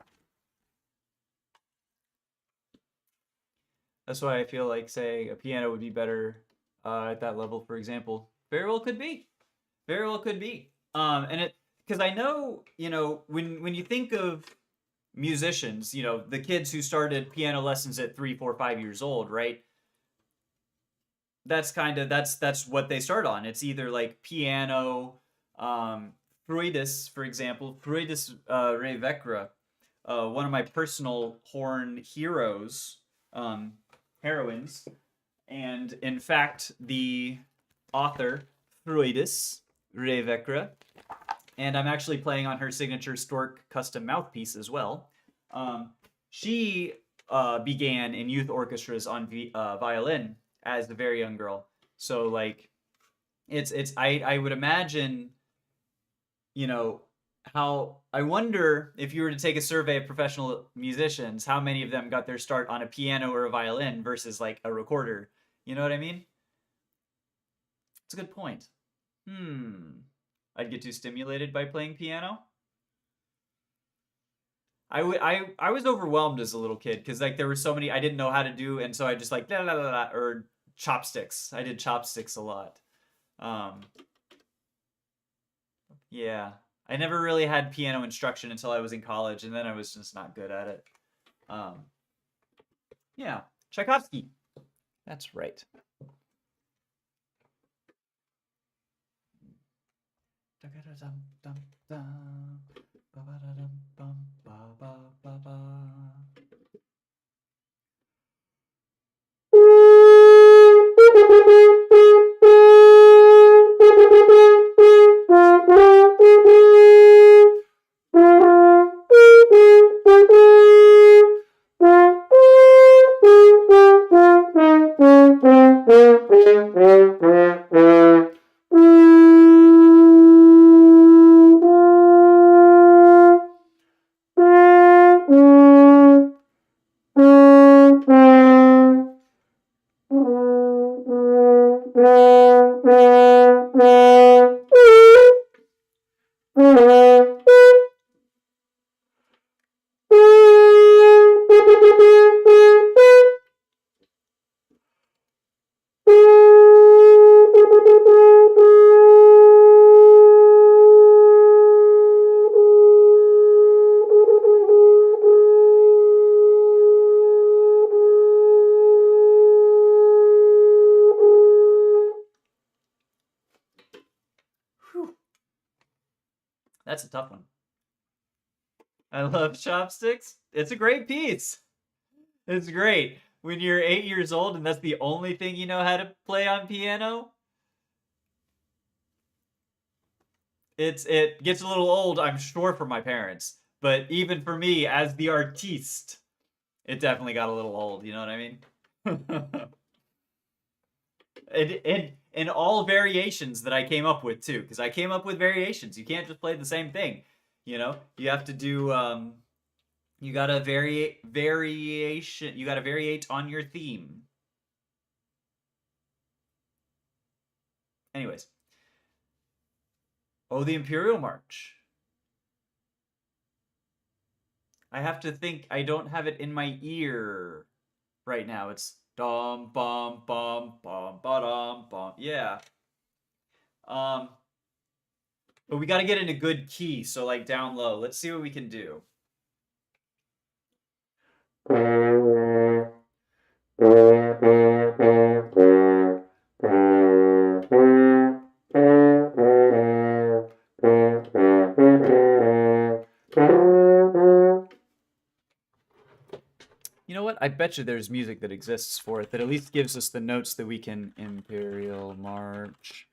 That's why I feel like, say, a piano would be better at that level, for example. Very well could be. Very well could be. And it, because I know, you know, when you think of musicians, you know, the kids who started piano lessons at 3, 4, 5 years old, right? That's kind of that's what they start on. It's either like piano, Freudis, for example, Freudis Revecra, one of my personal horn heroes, heroines, and in fact the author Freudis Revecra, and I'm actually playing on her signature Stork custom mouthpiece as well. She began in youth orchestras on violin as a very young girl. So like, I would imagine, you know, how I wonder if you were to take a survey of professional musicians, how many of them got their start on a piano or a violin versus like a recorder. You know what I mean? It's a good point. I'd get too stimulated by playing piano. I was overwhelmed as a little kid because like there were so many I didn't know how to do, and so I just like la la la la, or chopsticks. I did chopsticks a lot. Um, yeah, I never really had piano instruction until I was in college, and then I was just not good at it. Um, yeah, Tchaikovsky. That's right. Whew. That's a tough one. I love chopsticks. It's a great piece. It's great. When you're 8 years old and that's the only thing you know how to play on piano, it gets a little old, I'm sure, for my parents. But even for me, as the artiste, it definitely got a little old. You know what I mean? In all variations that I came up with too, because I came up with variations. You can't just play the same thing. You know, you have to do. You gotta variation. You gotta variate on your theme. Anyways, oh, the Imperial March. I have to think. I don't have it in my ear right now. It's dum bum bum bum ba dum bum. Yeah. Um, but we got to get in a good key, so like down low. Let's see what we can do. You know what? I bet you there's music that exists for it that at least gives us the notes that we can Imperial March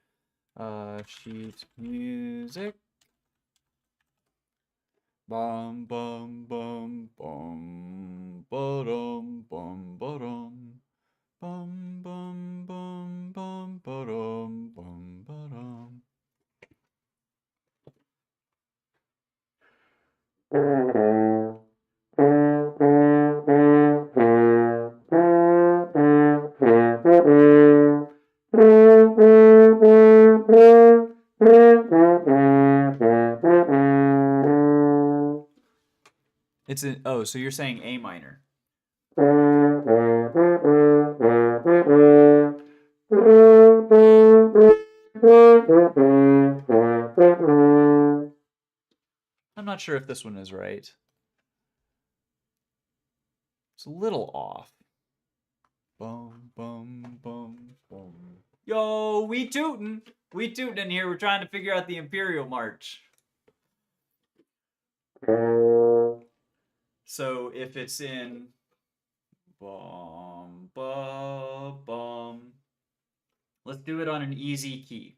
sheet music. Bum bum bum bum ba-dum bum ba-dum bum bum bum bum ba-dum bum ba-dum. It's an oh, so you're saying A minor. I'm not sure if this one is right. It's a little off. Bum bum bum bum. Yo, we tootin'. We tootin' in here. We're trying to figure out the Imperial March. So if it's in bum ba bum, let's do it on an easy key.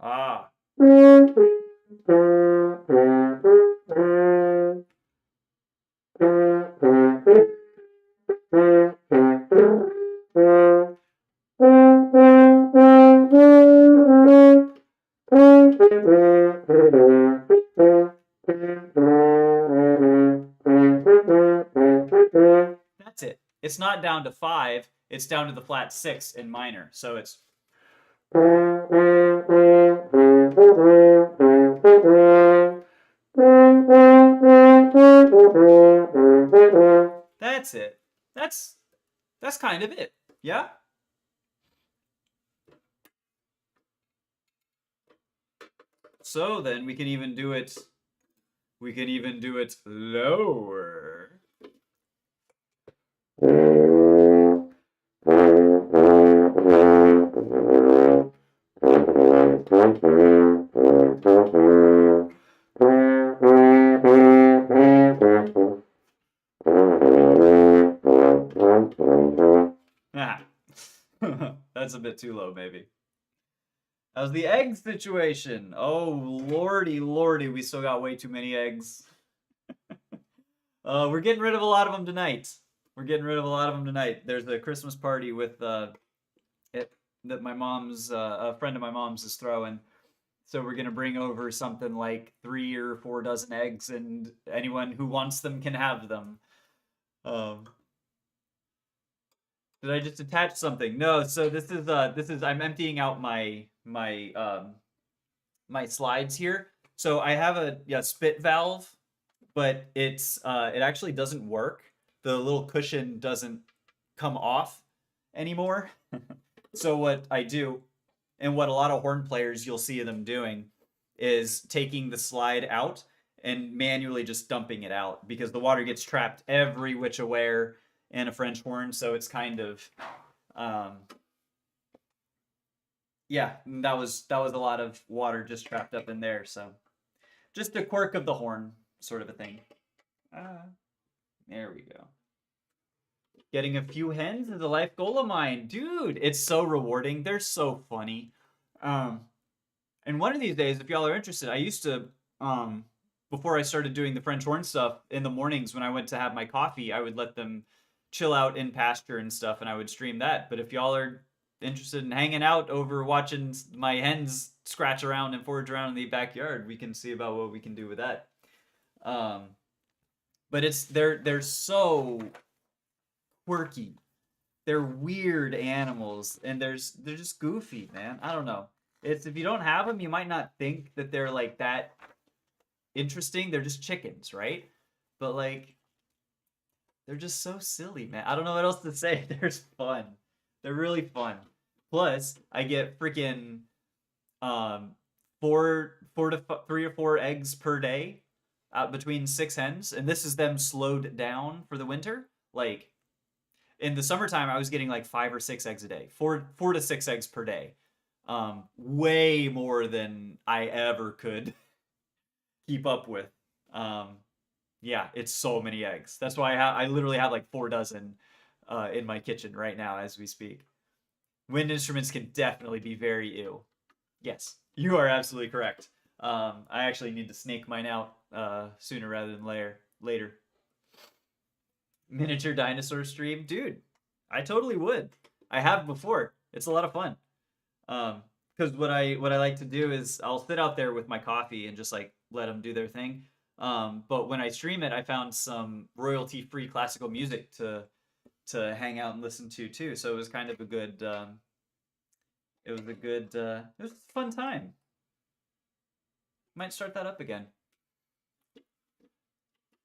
Ah. That's it. It's not down to 5, it's down to the flat 6 in minor. So it's That's it. That's kind of it. Yeah? So then we can even do it lower. Ah. That's a bit too low, maybe. How's the egg situation? Oh, lordy, lordy, we still got way too many eggs. We're getting rid of a lot of them tonight. There's a Christmas party with that my mom's a friend of my mom's is throwing. So we're gonna bring over something like 3 or 4 dozen eggs, and anyone who wants them can have them. Um, did I just attach something? No. So this is I'm emptying out my slides here. So I have a spit valve, but it actually doesn't work. the little cushion doesn't come off anymore. So what I do, and what a lot of horn players you'll see them doing, is taking the slide out and manually just dumping it out because the water gets trapped every which away in a French horn. So it's kind of, um, yeah, that was a lot of water just trapped up in there. So just a quirk of the horn, sort of a thing. Uh, there we go. Getting a few hens is a life goal of mine, dude. It's so rewarding. They're so funny. Um, and one of these days, if y'all are interested, I used to, um, before I started doing the French horn stuff, in the mornings when I went to have my coffee, I would let them chill out in pasture and stuff, and I would stream that. But if y'all are interested in hanging out over watching my hens scratch around and forage around in the backyard, we can see about what we can do with that. Um, but they're so quirky. They're weird animals, and they're just goofy, man. I don't know. It's if you don't have them, you might not think that they're like that interesting. They're just chickens, right? But like they're just so silly, man. I don't know what else to say. They're fun. They're really fun. Plus, I get freaking um 3 or 4 eggs per day out between 6 hens, and this is them slowed down for the winter. Like in the summertime, I was getting like 5 or 6 eggs a day, four to 6 eggs per day, way more than I ever could keep up with. Um, yeah, it's so many eggs. That's why I literally have like 4 dozen in my kitchen right now as we speak. Wind instruments can definitely be very ew. Yes, you are absolutely correct. I actually need to snake mine out sooner rather than later. Miniature dinosaur stream, dude. I totally would. I have before. It's a lot of fun. Because what I like to do is I'll sit out there with my coffee and just like let them do their thing. But when I stream it, I found some royalty-free classical music to hang out and listen to too. So it was kind of a good. It was a fun time. Might start that up again.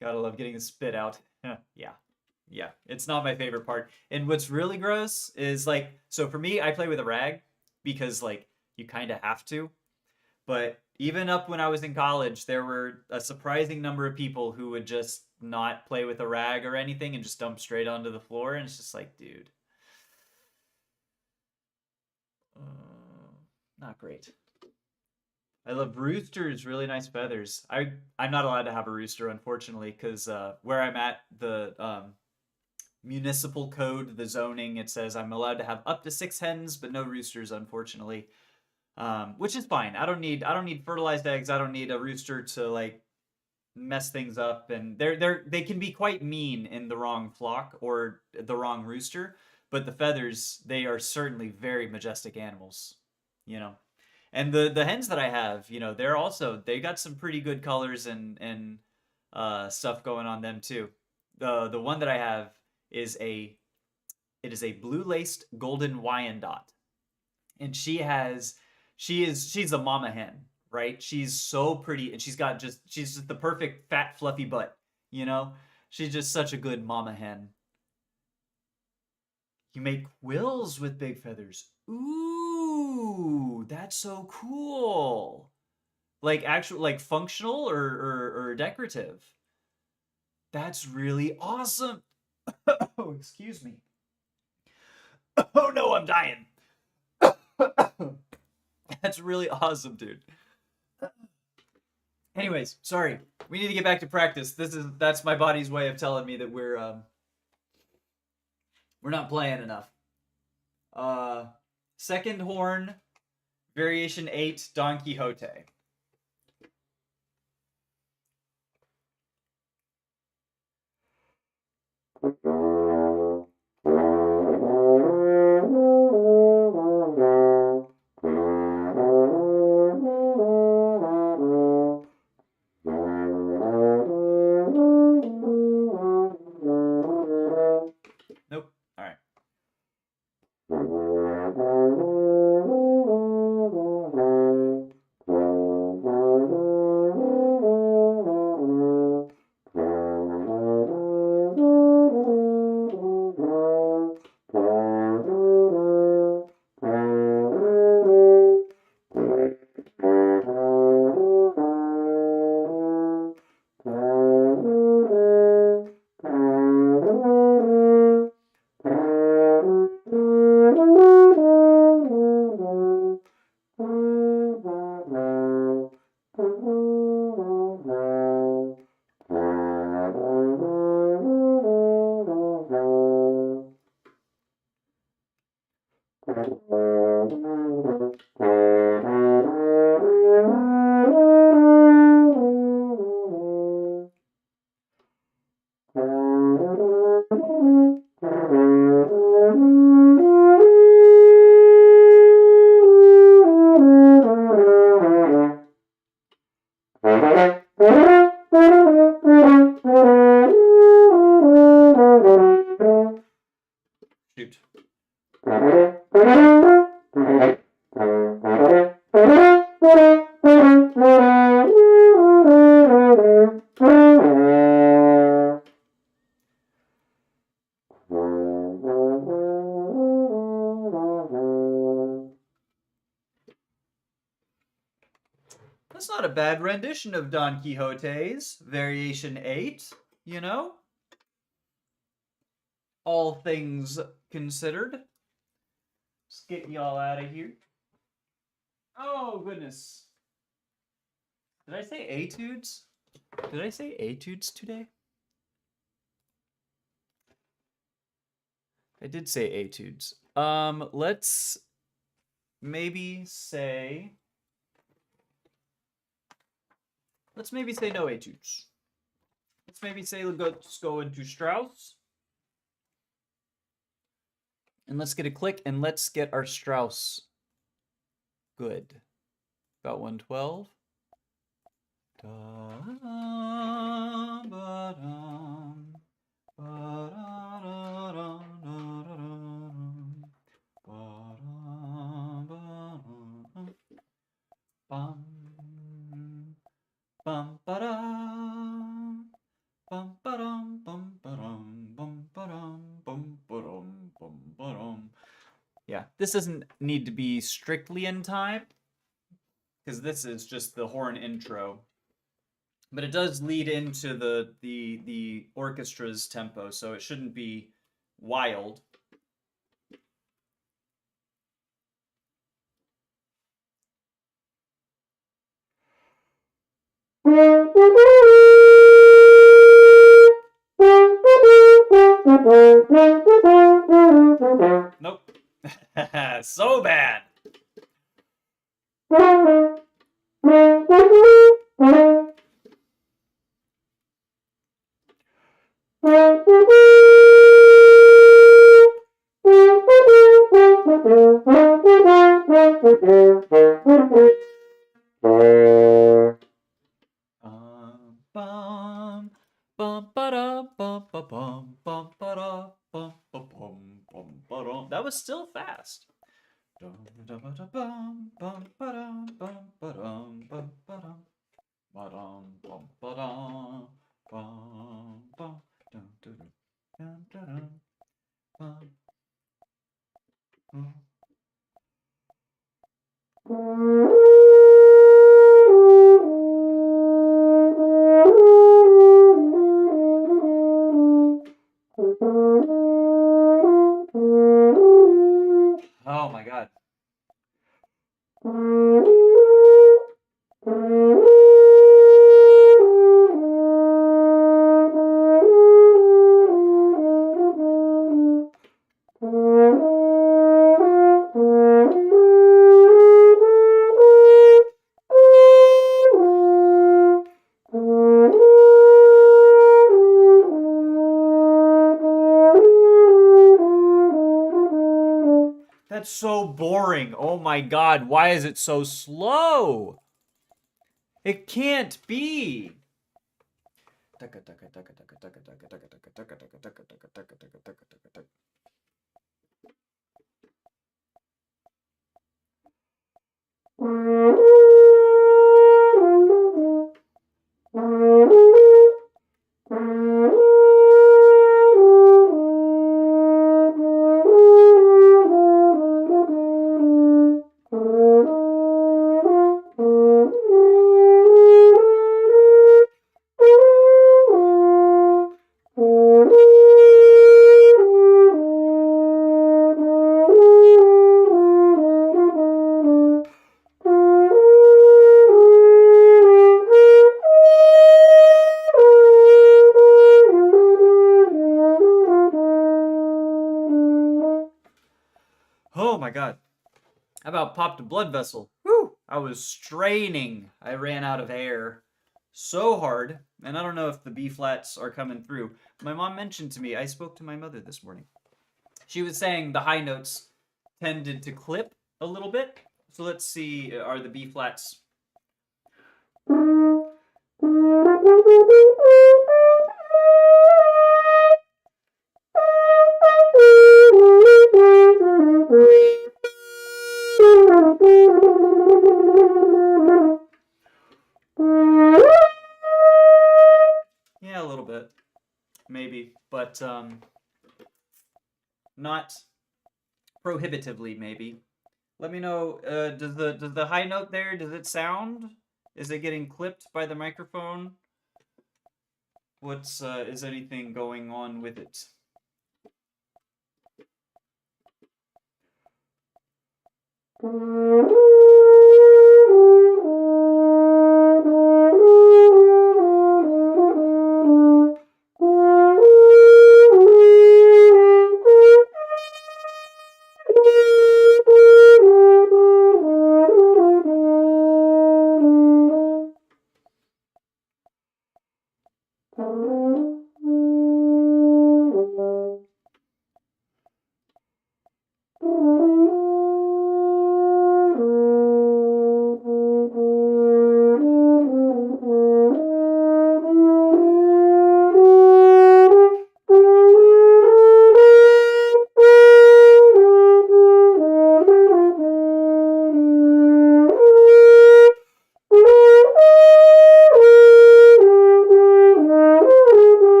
Gotta love getting the spit out. Yeah. Yeah. It's not my favorite part. And what's really gross is like, so for me, I play with a rag because like you kind of have to. But even up when I was in college, there were a surprising number of people who would just not play with a rag or anything and just dump straight onto the floor. And it's just like, dude, not great. I love roosters, really nice feathers. I'm not allowed to have a rooster, unfortunately, because where I'm at, the municipal code, the zoning, it says I'm allowed to have up to 6 hens, but no roosters, unfortunately. Which is fine. I don't need fertilized eggs. I don't need a rooster to like mess things up, and they can be quite mean in the wrong flock or the wrong rooster. But the feathers, they are certainly very majestic animals, you know. And the hens that I have, they got some pretty good colors and stuff going on them too. The one that I have is a it is a blue laced golden Wyandotte, and she's a mama hen, right? She's so pretty, and she's just the perfect fat fluffy butt, you know. She's just such a good mama hen. You make quills with big feathers. Ooh, that's so cool. Like actual, like functional or decorative. That's really awesome. Oh, excuse me. Oh no, I'm dying. That's really awesome, dude. Anyways, sorry. We need to get back to practice. That's my body's way of telling me that we're not playing enough. Uh Second horn, variation 8, Don Quixote. Nope. All right. Shoot. That's not a bad rendition of Don Quixote's Variation 8, you know? All things considered. Let's get y'all out of here. Oh, goodness. Did I say etudes? Did I say etudes today? I did say etudes. Let's maybe say... Let's maybe say no etudes. Let's maybe say let's go into Strauss. And let's get a click, and let's get our Strauss good. About 112. Yeah, this doesn't need to be strictly in time, because this is just the horn intro. But it does lead into the orchestra's tempo, so it shouldn't be wild. Nope. So bad. That was still fast. Oh my god. That's so boring. Oh my god, why is it so slow? It can't be. Oh my God. How about popped a blood vessel? Whew! I was straining. I ran out of air so hard, and I don't know if the B flats are coming through. My mom mentioned to me, I spoke to my mother this morning. She was saying the high notes tended to clip a little bit. So let's see, are the B flats? Yeah, a little bit, maybe, but not prohibitively, maybe. Let me know. Does the high note there? Does it sound? Is it getting clipped by the microphone? What's is anything going on with it?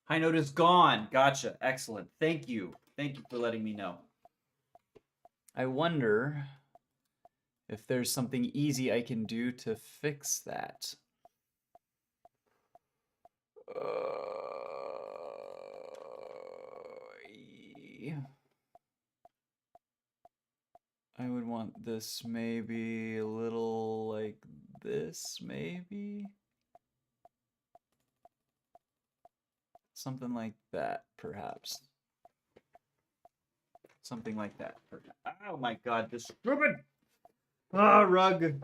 High note is gone. Gotcha. Excellent. Thank you. Thank you for letting me know. I wonder if there's something easy I can do to fix that. I would want this maybe a little like this, maybe? Something like that, perhaps. Something like that. Oh my God, this stupid rug. It's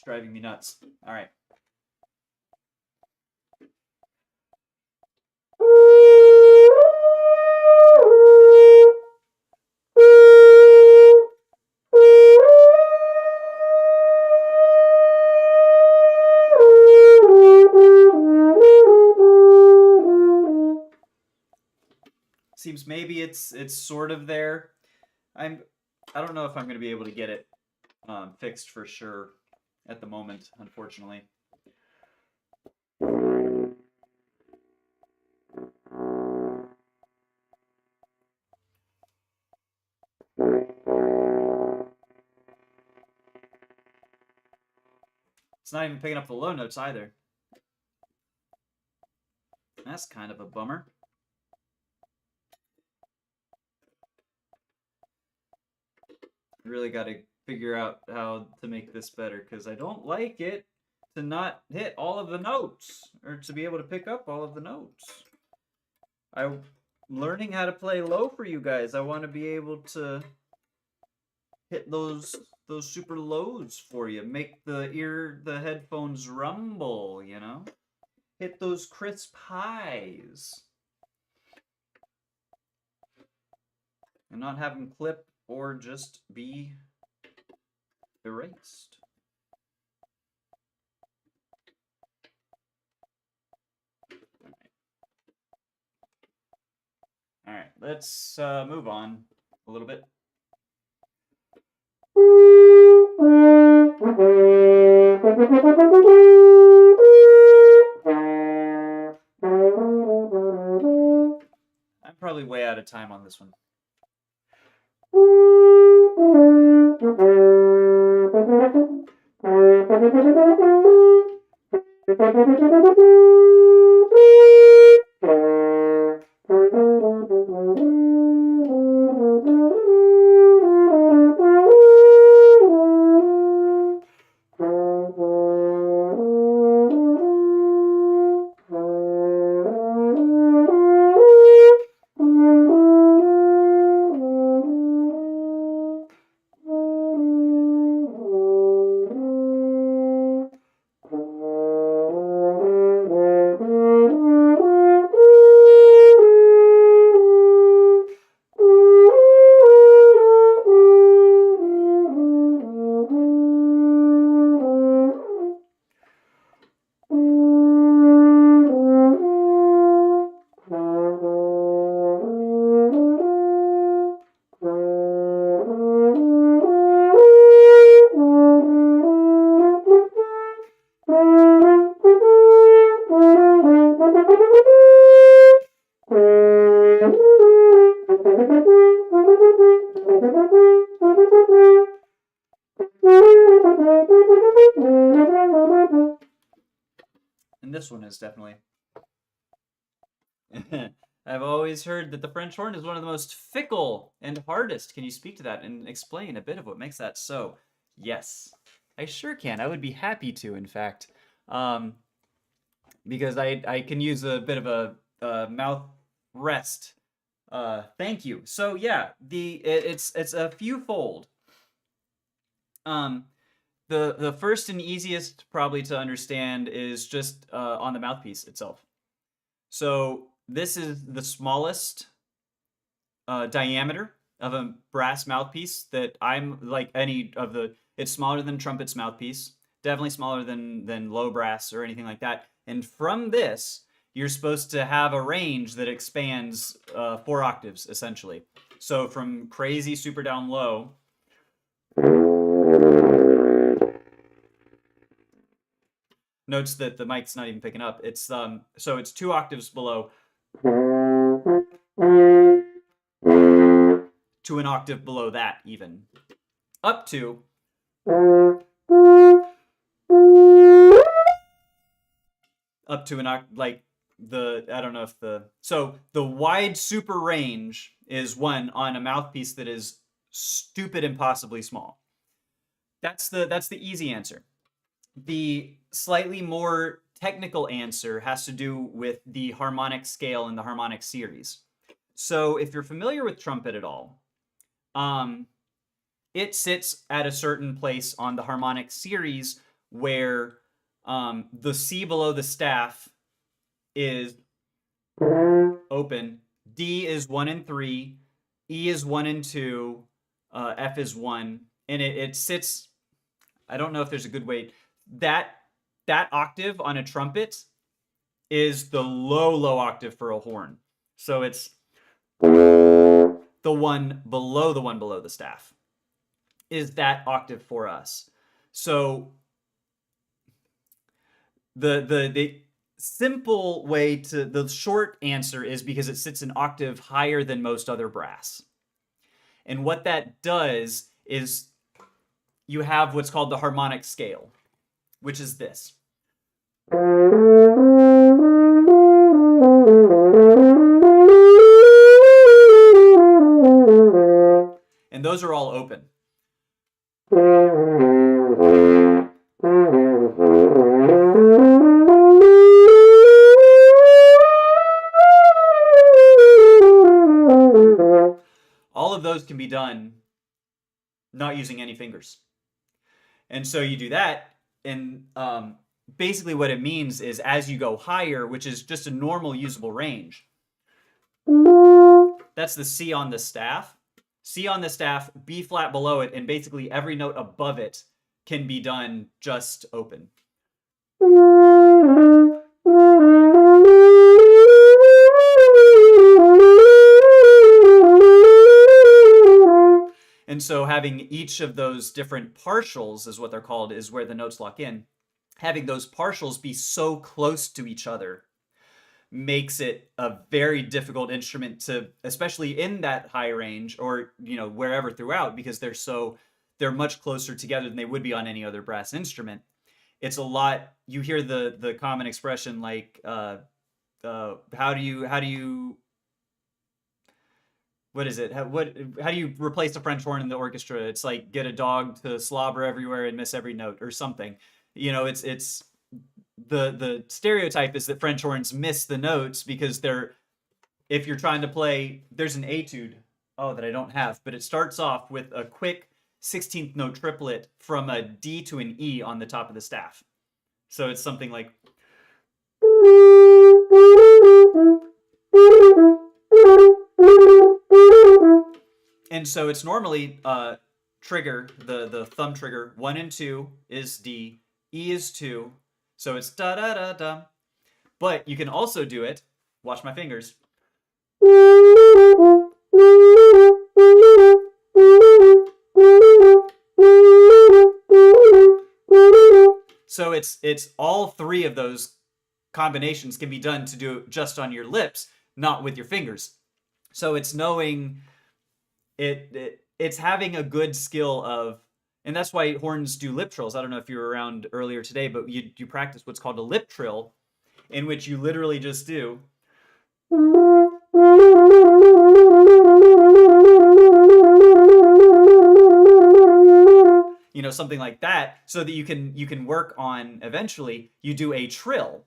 driving me nuts. All right. Seems maybe it's sort of there. I don't know if I'm going to be able to get it fixed for sure at the moment, unfortunately. It's not even picking up the low notes either. That's kind of a bummer. I really got to figure out how to make this better because I don't like it to not hit all of the notes or to be able to pick up all of the notes. I'm learning how to play low for you guys. I want to be able to hit those super lows for you. Make the headphones rumble, you know? Hit those crisp highs. And not have them clip or just be erased. All right, let's move on a little bit. I'm probably way out of time on this one. And this one is definitely. I've always heard that the French horn is one of the most fickle and hardest. Can you speak to that and explain a bit of what makes that so? Yes, I sure can. I would be happy to, in fact, um, because I can use a bit of a mouth rest. Thank you. So yeah, it's a few fold. Um, the first and easiest probably to understand is just on the mouthpiece itself. So this is the smallest diameter of a brass mouthpiece that I'm like any of the. It's smaller than trumpet's mouthpiece, definitely smaller than low brass or anything like that. And from this, you're supposed to have a range that expands 4 octaves essentially. So from crazy super down low. Notes that the mic's not even picking up. It's so it's 2 octaves below to an octave below that even. Up to like the I don't know if the so the wide super range is one on a mouthpiece that is stupid impossibly small. That's the easy answer. The slightly more technical answer has to do with the harmonic scale and the harmonic series. So if you're familiar with trumpet at all, it sits at a certain place on the harmonic series where the C below the staff is open, D is 1 and 3, E is 1 and 2, F is 1, and it sits. I don't know if there's a good way. That octave on a trumpet is the low octave for a horn. So it's the one below the staff is that octave for us. So the simple way to the short answer is because it sits an octave higher than most other brass. And what that does is you have what's called the harmonic scale, which is this. And those are all open. All of those can be done not using any fingers. And so you do that, and basically what it means is as you go higher, which is just a normal usable range, that's the C on the staff. C on the staff, B flat below it, and basically every note above it can be done just open. And so having each of those different partials is what they're called, is where the notes lock in. Having those partials be so close to each other makes it a very difficult instrument to, especially in that high range or, wherever throughout, because they're much closer together than they would be on any other brass instrument. It's a lot. You hear the common expression like, how do you what is it? How do you replace a French horn in the orchestra? It's like get a dog to slobber everywhere and miss every note or something. It's the stereotype is that French horns miss the notes because they're if you're trying to play, there's an etude, oh, that I don't have, but it starts off with a quick 16th note triplet from a D to an E on the top of the staff. So it's something like. And so it's normally trigger, the thumb trigger, 1 and 2 is D, E is 2, so it's da da da da. But you can also do it, watch my fingers. So it's all three of those combinations can be done to do it just on your lips, not with your fingers. So it's knowing it's having a good skill of, and that's why horns do lip trills. I don't know if you were around earlier today, but you practice what's called a lip trill, in which you literally just do. Something like that, so that you can work on, eventually you do a trill.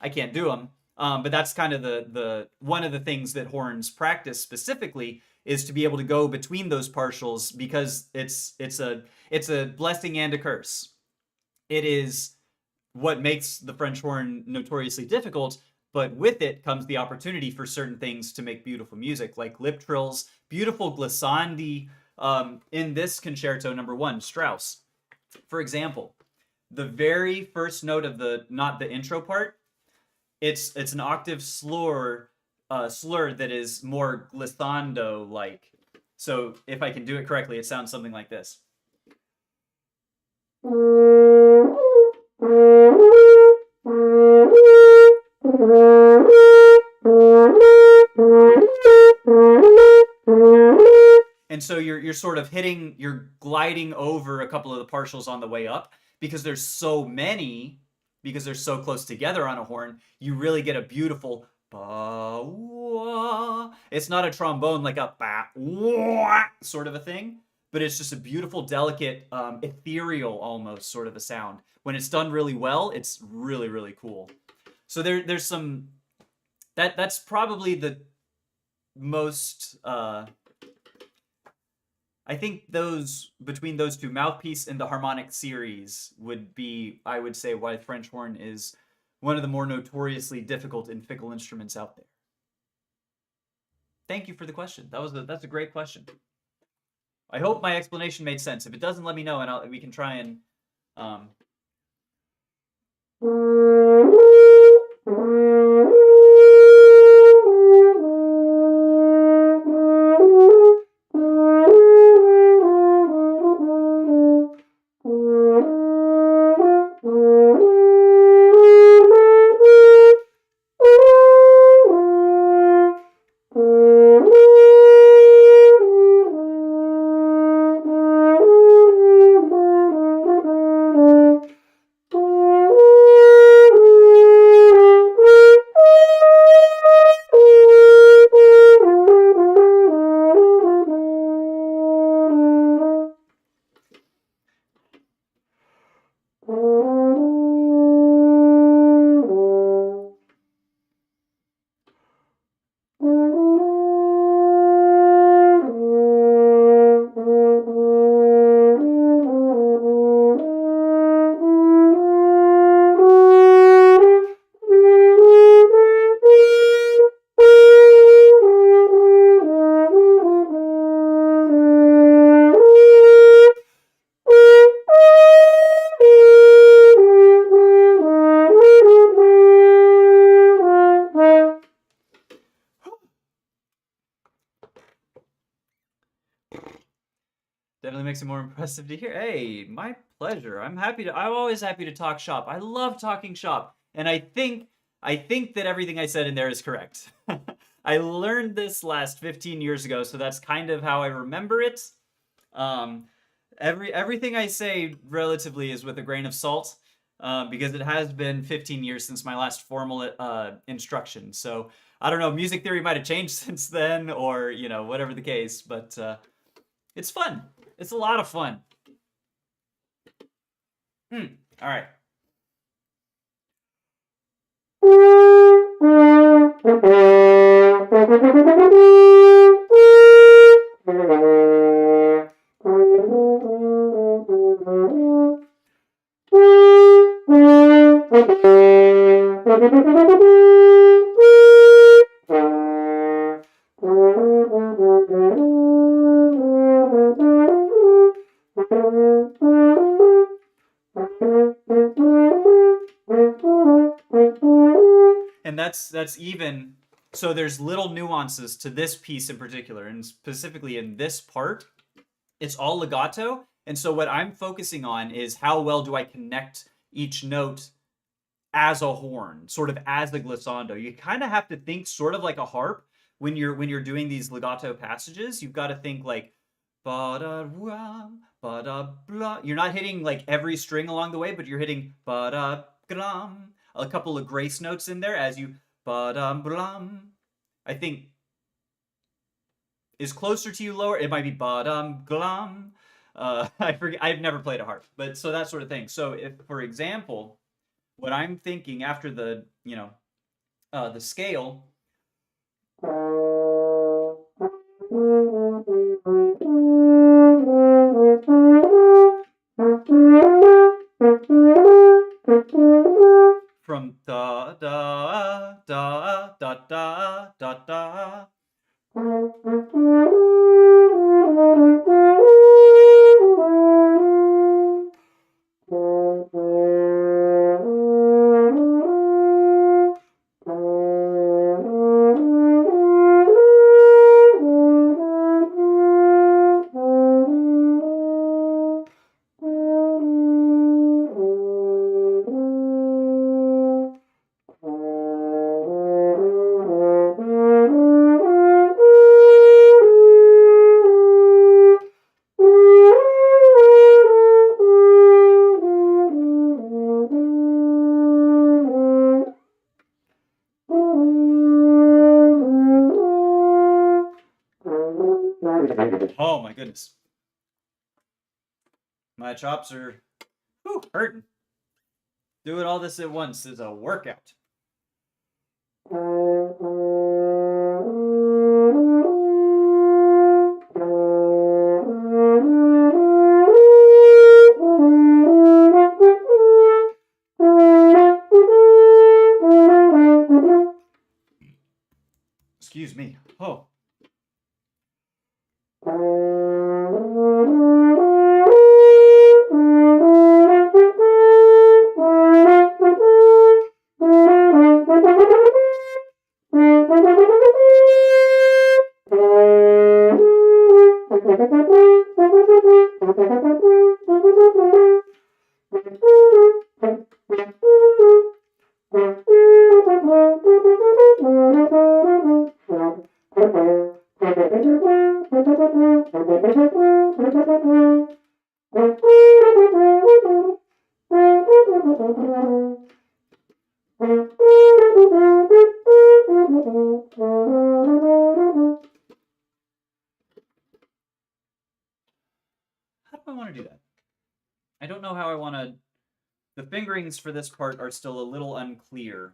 I can't do them, but that's kind of the one of the things that horns practice specifically is to be able to go between those partials, because it's a blessing and a curse. It is what makes the French horn notoriously difficult, but with it comes the opportunity for certain things to make beautiful music, like lip trills, beautiful glissandi. In this concerto number 1, Strauss, for example, the very first note of not the intro part, it's an octave slur that is more glissando like. So if I can do it correctly, it sounds something like this. And so you're sort of you're gliding over a couple of the partials on the way up, because there's so many, because they're so close together on a horn, you really get a beautiful ba-wah. It's not a trombone like a ba-wah sort of a thing, but it's just a beautiful, delicate, ethereal almost sort of a sound. When it's done really well, it's really, really cool. So there's some, that's probably the most, I think between those two, mouthpiece and the harmonic series, would be, I would say, why French horn is one of the more notoriously difficult and fickle instruments out there. Thank you for the question. That's a great question. I hope my explanation made sense. If it doesn't, let me know, and we can try and. Definitely makes it more impressive to hear. Hey, my pleasure. I'm always happy to talk shop. I love talking shop. And I think that everything I said in there is correct. I learned this last 15 years ago, so that's kind of how I remember it. Everything I say relatively is with a grain of salt, because it has been 15 years since my last formal instruction. So I don't know, music theory might have changed since then, or whatever the case. But it's fun. It's a lot of fun. All right. And that's even so there's little nuances to this piece in particular, and specifically in this part, it's all legato. And so what I'm focusing on is how well do I connect each note as a horn, sort of as a glissando. You kind of have to think sort of like a harp when you're doing these legato passages. You've got to think like ba da ba da blah. You're not hitting like every string along the way, but you're hitting ba da glam, a couple of grace notes in there as you ba da blam. I think is closer to you lower. It might be ba da glam. I forget. I've never played a harp, but so that sort of thing. So if, for example, what I'm thinking after the the scale. From da da da da da da da. Oh my goodness. My chops are hurting. Doing all this at once is a workout. Excuse me. Oh. I don't know how I want to... The fingerings for this part are still a little unclear.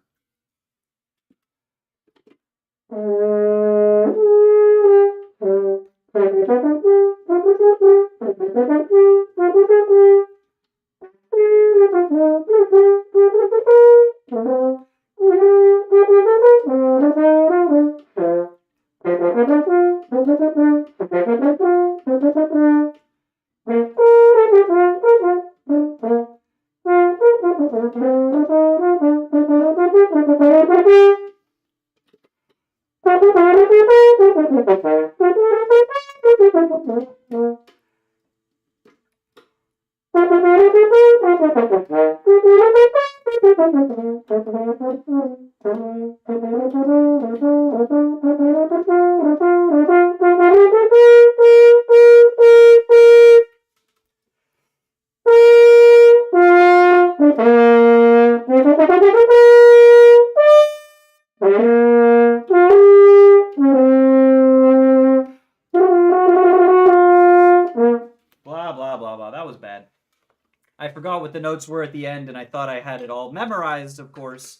what the notes were at the end, and I thought I had it all memorized, of course,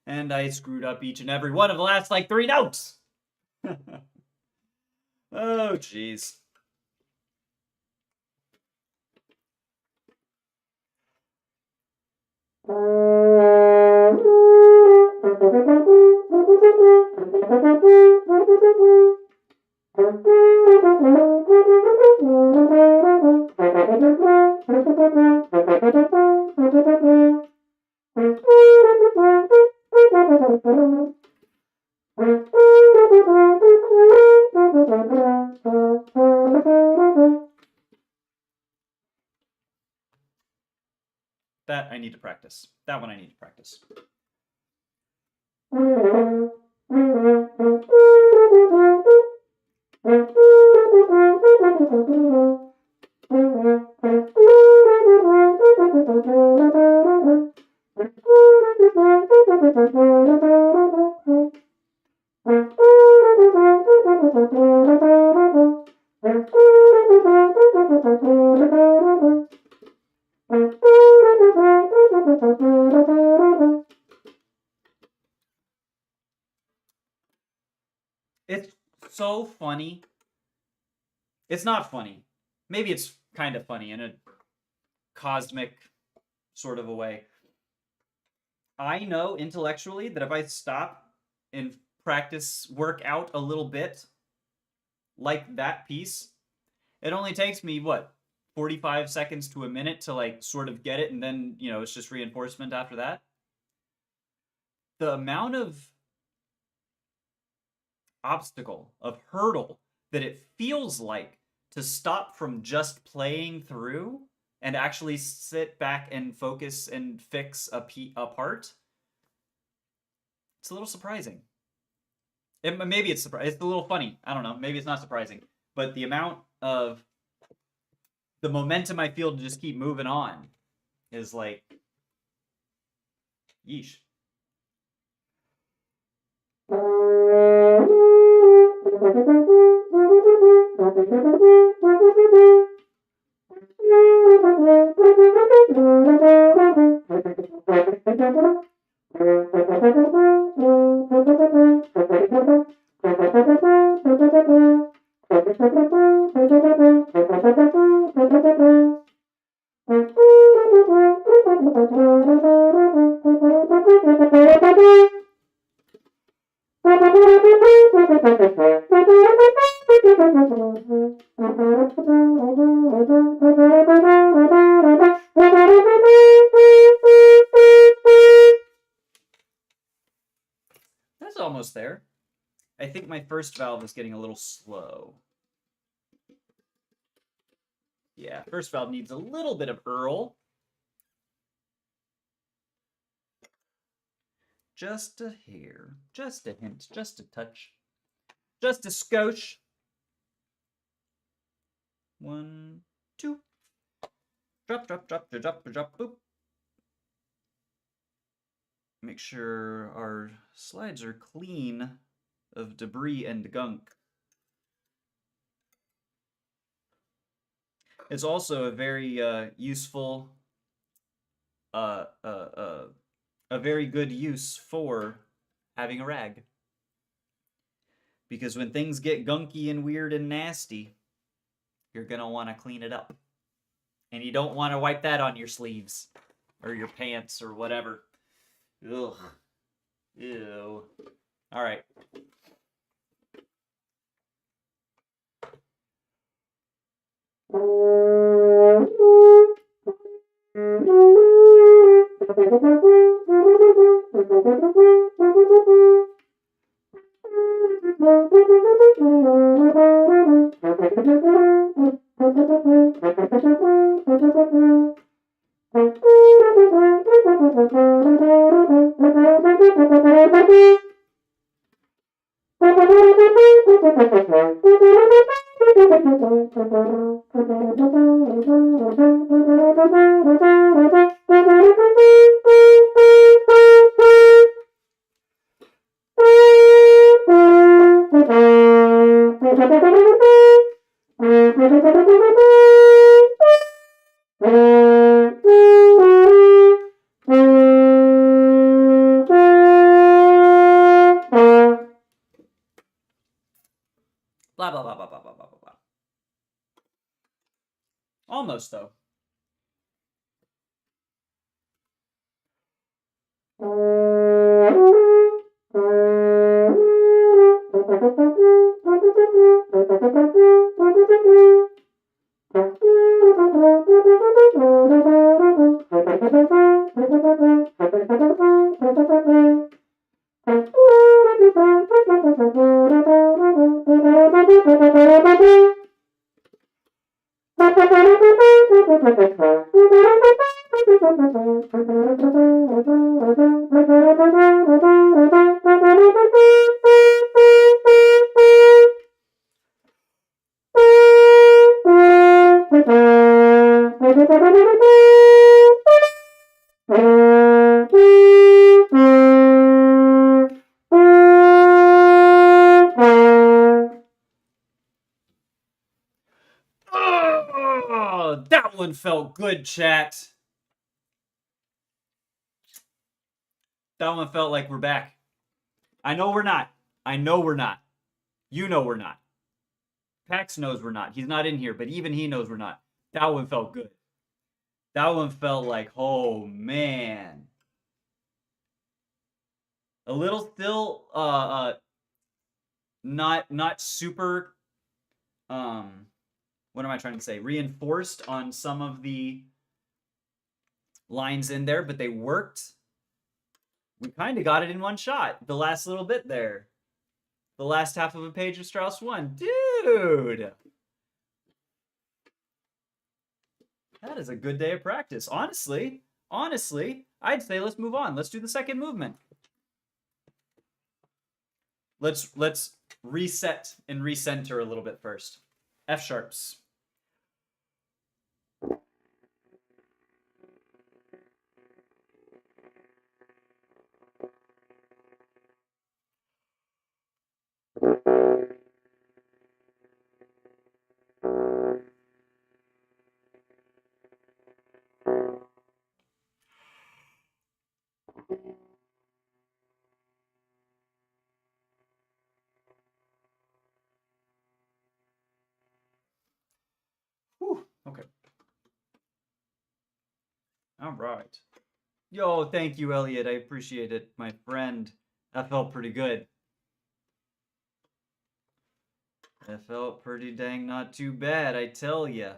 and I screwed up each and every one of the last, like, 3 notes! Oh, jeez. That I need to practice. That one I need to practice. It's so funny. It's not funny. Maybe it's kind of funny in a cosmic sort of a way. I know intellectually that if I stop and practice, work out a little bit, like that piece, it only takes me, what, 45 seconds to a minute to, like, sort of get it, and then, you know, it's just reinforcement after that. The amount of obstacle, of hurdle, that it feels like to stop from just playing through and actually sit back and focus and fix a part, it's a little surprising. Maybe it's it's a little funny. I don't know. Maybe it's not surprising. But the amount of the momentum I feel to just keep moving on is like, yeesh. That's almost there. I think my first valve is getting a little slow. Yeah, first valve needs a little bit of Earl. Just a hair, just a hint, just a touch, just a skosh. 1, 2. Drop, drop, drop, drop, drop, boop. Make sure our slides are clean of debris and gunk. It's also a very useful, a very good use for having a rag. Because when things get gunky and weird and nasty, you're going to want to clean it up. And you don't want to wipe that on your sleeves or your pants or whatever. Ugh. Ew. All right. Almost, though. Oh, that one felt good, chat. That one felt like we're back. I know we're not. I know we're not. You know we're not. Pax knows we're not. He's not in here, but even he knows we're not. That one felt good. That one felt like, oh man. A little still not super what am I trying to say? Reinforced on some of the lines in there, but they worked. We kind of got it in one shot. The last little bit there. The last half of a page of Strauss 1. Dude! That is a good day of practice. Honestly, I'd say let's move on. Let's do the second movement. Let's reset and recenter a little bit first. F sharps. Whew, okay. All right. Yo, thank you, Elliot. I appreciate it, my friend. That felt pretty good. That felt pretty dang not too bad, I tell ya.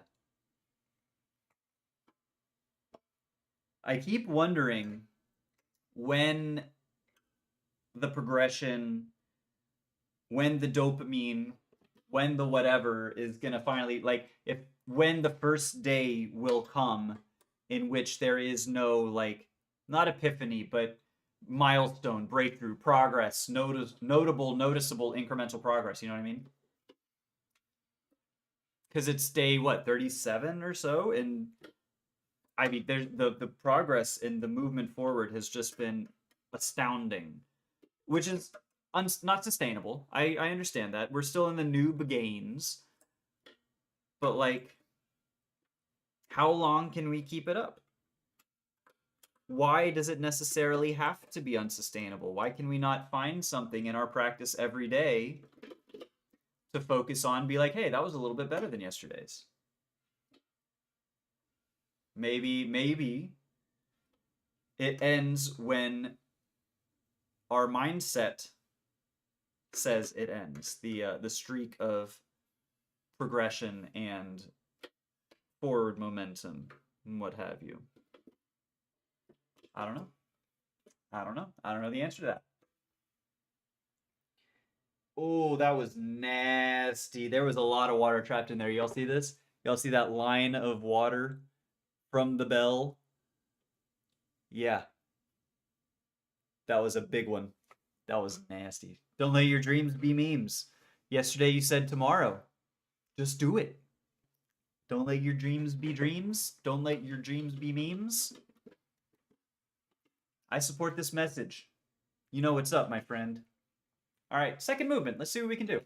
I keep wondering when the progression, when the dopamine, when the whatever is gonna finally, like, if when the first day will come in which there is no, like, not epiphany, but milestone, breakthrough, progress, notable, noticeable, incremental progress. You know what I mean? Because it's day what, 37 or so, and I mean, there's the progress in the movement forward has just been astounding, which is not sustainable. I understand that we're still in the noob gains, but like, how long can we keep it up? Why does it necessarily have to be unsustainable? Why can we not find something in our practice every day to focus on, be like, hey, that was a little bit better than yesterday's? Maybe it ends when our mindset says it ends. The streak of progression and forward momentum and what have you. I don't know. I don't know the answer to that. Oh, that was nasty. There was a lot of water trapped in there. Y'all see this? Y'all see that line of water from the bell? Yeah. That was a big one. That was nasty. Don't let your dreams be memes. Yesterday you said tomorrow. Just do it. Don't let your dreams be dreams. Don't let your dreams be memes. I support this message. You know what's up, my friend. All right, second movement. Let's see what we can do.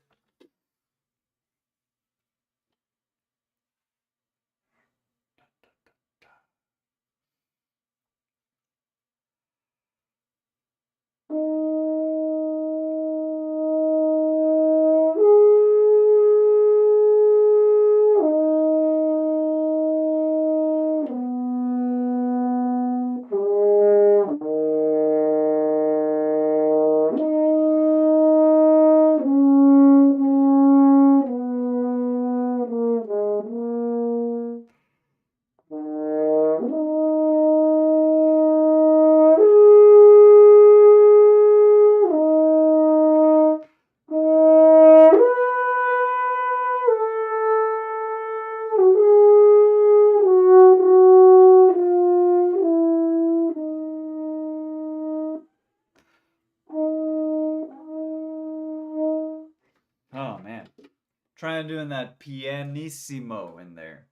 Trying doing that pianissimo in there.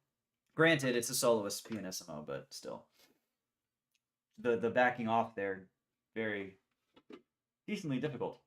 Granted, it's a soloist pianissimo, but still, the backing off there, very decently difficult.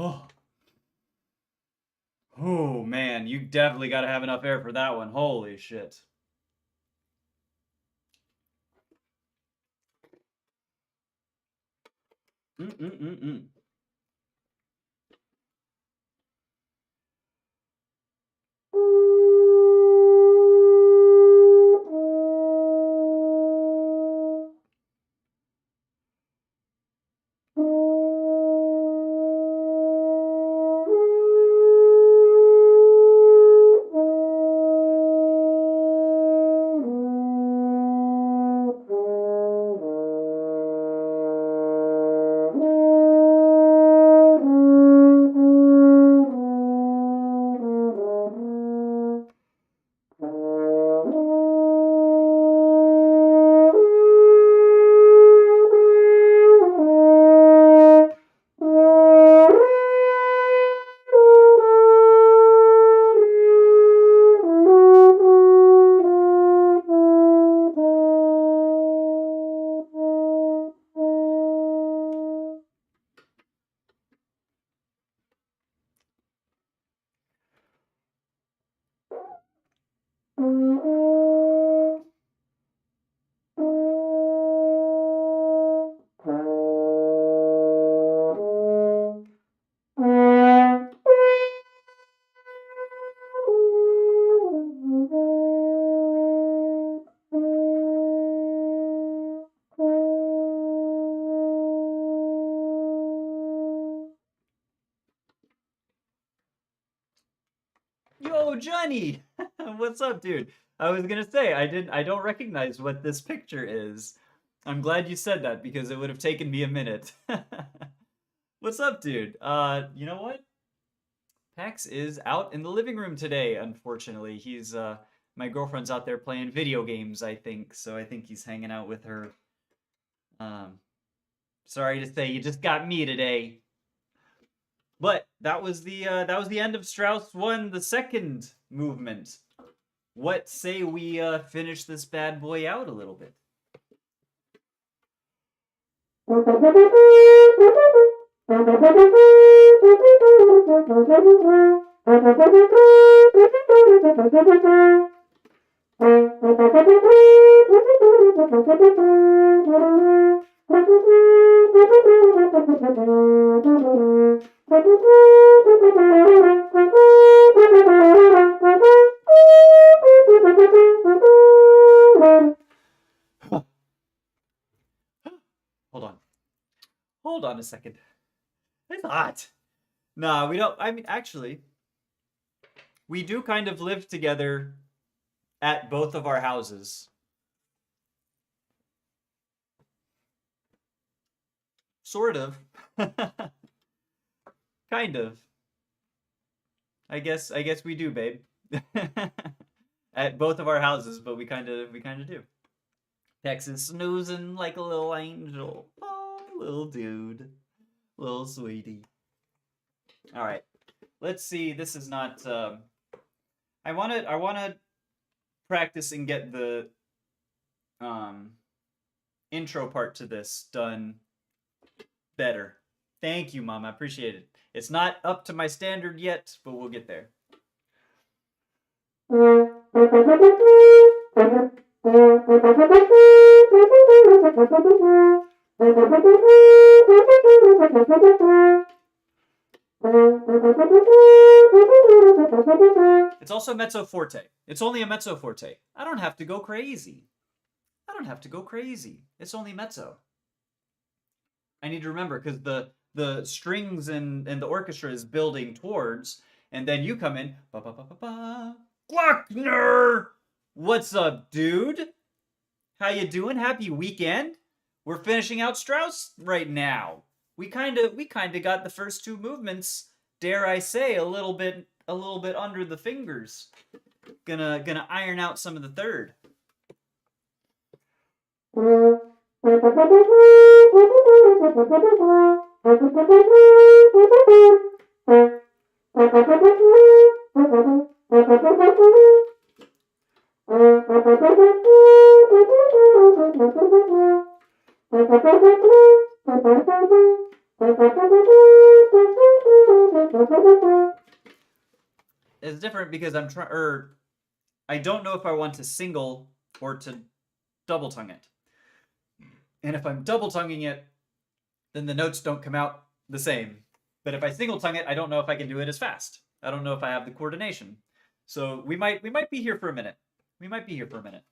Oh, oh man, you definitely got to have enough air for that one. Holy shit. Mm-mm-mm-mm. Yo, Johnny! What's up, dude? I was gonna say I don't recognize what this picture is. I'm glad you said that because it would have taken me a minute. What's up, dude? You know what? Pax is out in the living room today, unfortunately. My girlfriend's out there playing video games, I think, so I think he's hanging out with her. Um, Sorry to say, you just got me today. But that was the end of Strauss 1, the second movement. What say we finish this bad boy out a little bit? Hold on. Hold on a second. It's hot. Nah, we don't. I mean, actually, we do kind of live together at both of our houses. Sort of. Kind of. I guess we do, babe. At both of our houses, but we kind of do. Texas snoozing like a little angel. Oh, little dude. Little sweetie. All right. Let's see. This is not I want to practice and get the um intro part to this done better. Thank you, Mom. I appreciate it. It's not up to my standard yet, but we'll get there. It's also mezzo forte. It's only a mezzo forte. I don't have to go crazy. I don't have to go crazy. It's only mezzo. I need to remember because the strings and the orchestra is building towards, and then you come in. Ba ba ba ba ba. Gluckner! What's up, dude? How you doing? Happy weekend? We're finishing out Strauss right now. We kinda got the first two movements, dare I say, a little bit under the fingers. Gonna iron out some of the third. It's different because I don't know if I want to single or to double tongue it. And if I'm double tonguing it, then the notes don't come out the same. But if I single tongue it, I don't know if I can do it as fast. I don't know if I have the coordination. So we might be here for a minute. We might be here for a minute.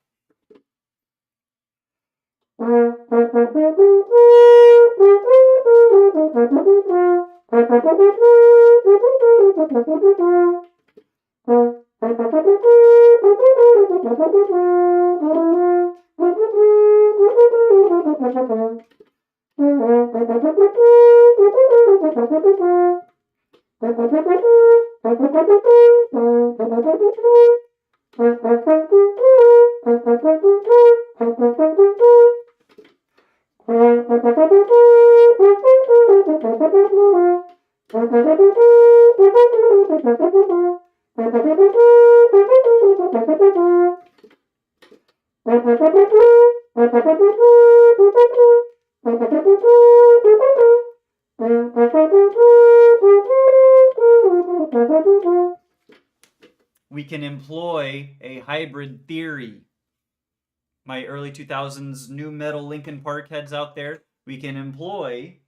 We can employ a hybrid theory. My early 2000s new metal Linkin Park heads out there, we can employ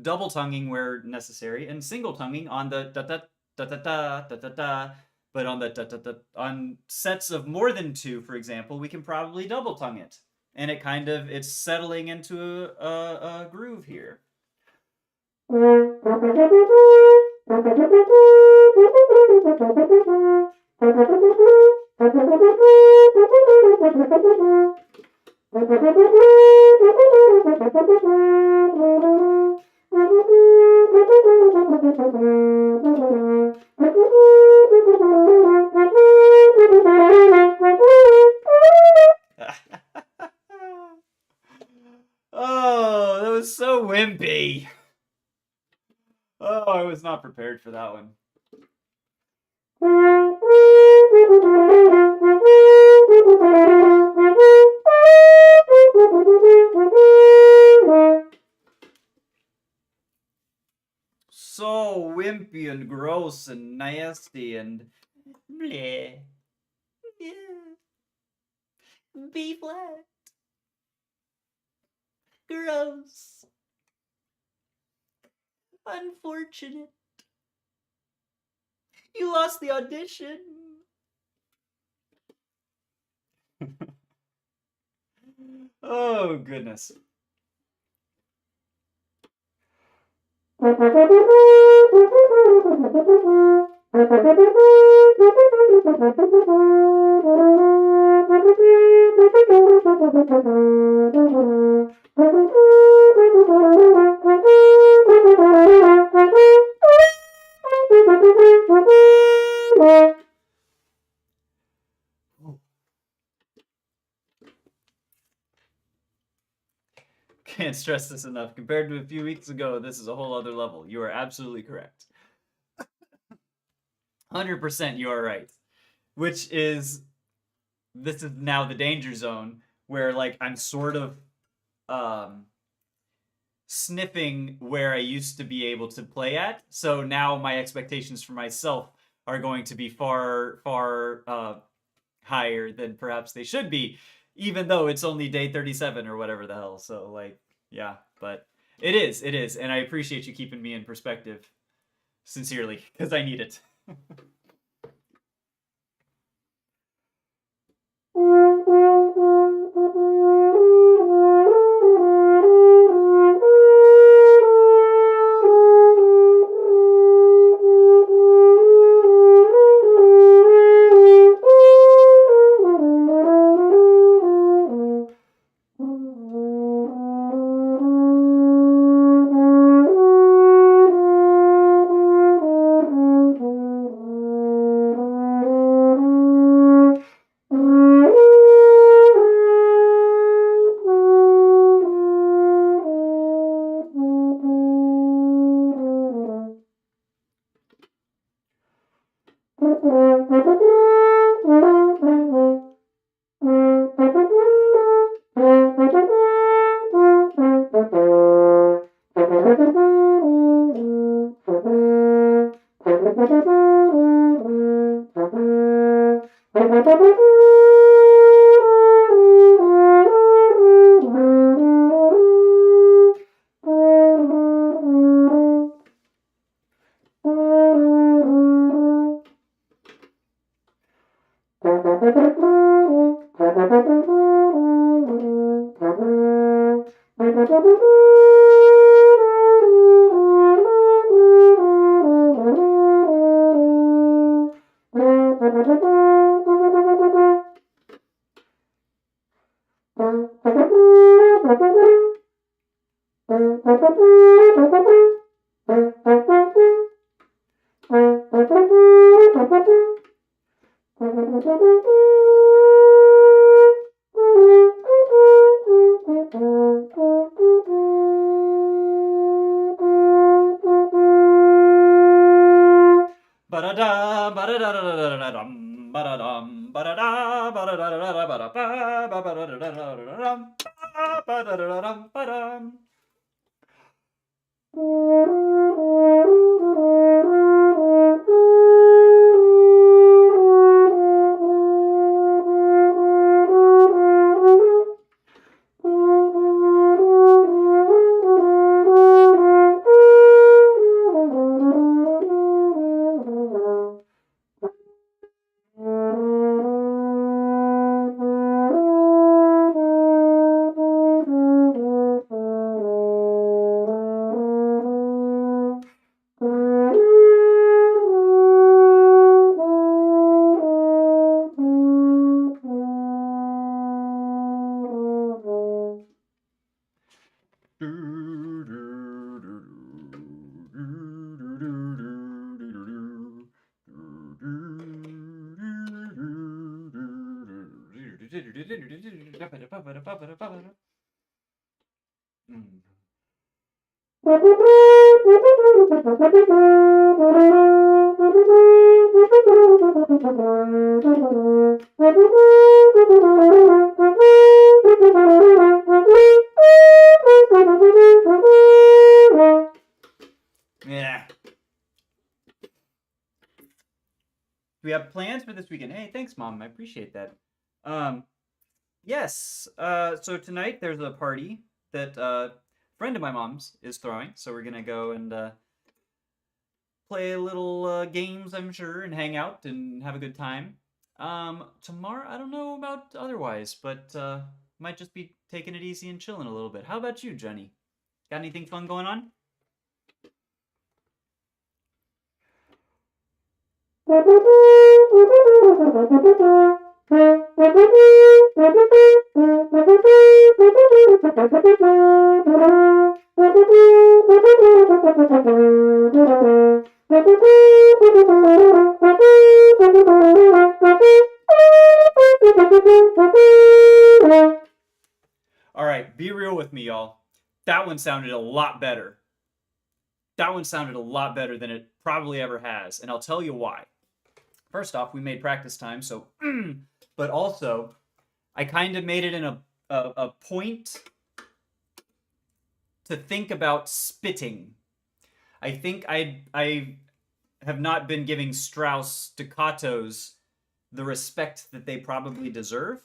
double tonguing where necessary and single tonguing on the da da da da da da da da. But on the da da da on sets of more than two, for example, we can probably double tongue it, and it's settling into a groove here. Oh, that was so wimpy. Oh, I was not prepared for that one. So wimpy and gross and nasty and bleh. Yeah. B flat. Gross. Unfortunate. You lost the audition. Oh, goodness. Can't stress this enough. Compared to a few weeks ago, this is a whole other level. You are absolutely correct. 100% you are right. Which is, this is now the danger zone where, like, I'm sort of um, sniffing where I used to be able to play at. So now my expectations for myself are going to be far, far higher than perhaps they should be, even though it's only day 37 or whatever the hell. So, like, yeah, but it is. And I appreciate you keeping me in perspective, sincerely, because I need it. Mm. Yeah. We have plans for this weekend. Hey, thanks, Mom. I appreciate that. Um, yes. So tonight there's a party that a friend of my mom's is throwing. So we're gonna go and play a little games, I'm sure, and hang out and have a good time. Tomorrow, I don't know about otherwise, but might just be taking it easy and chilling a little bit. How about you, Jenny? Got anything fun going on? All right, be real with me, y'all. That one sounded a lot better. That one sounded a lot better than it probably ever has, and I'll tell you why. First off, we made practice time, so, but also, I kind of made it in a point to think about spitting. I think I have not been giving Strauss staccatos the respect that they probably deserve.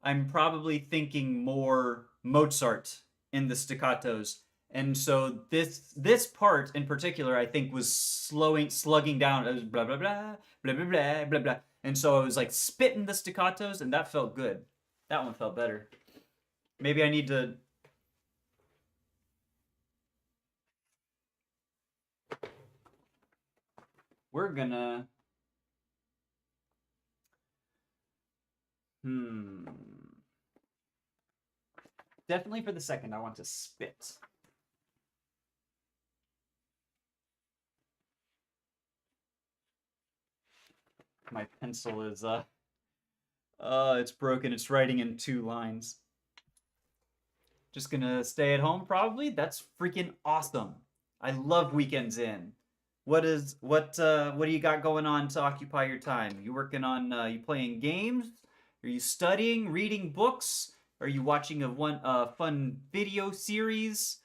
I'm probably thinking more Mozart in the staccatos. And so this part in particular, I think, was slugging down. It was blah blah blah blah blah blah blah blah. And so I was like spitting the staccatos, and that felt good. That one felt better. Maybe I need to. We're gonna. Hmm. Definitely for the second, I want to spit. My pencil is it's broken. It's writing in 2 lines. Just gonna stay at home probably. That's freaking awesome. I love weekends in. What do you got going on to occupy your time? You working on you playing games? Are you studying, reading books? Are you watching a one fun video series?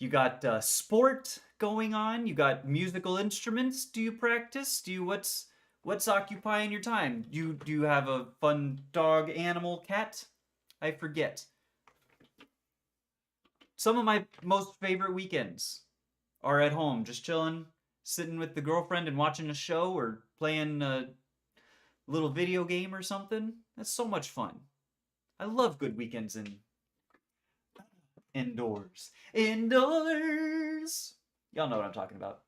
You got sport going on? You got musical instruments? Do you practice? Do you what's occupying your time? Do you have a fun dog, animal, cat? I forget. Some of my most favorite weekends are at home, just chilling, sitting with the girlfriend and watching a show or playing a little video game or something. That's so much fun. I love good weekends indoors. Indoors. Y'all know what I'm talking about.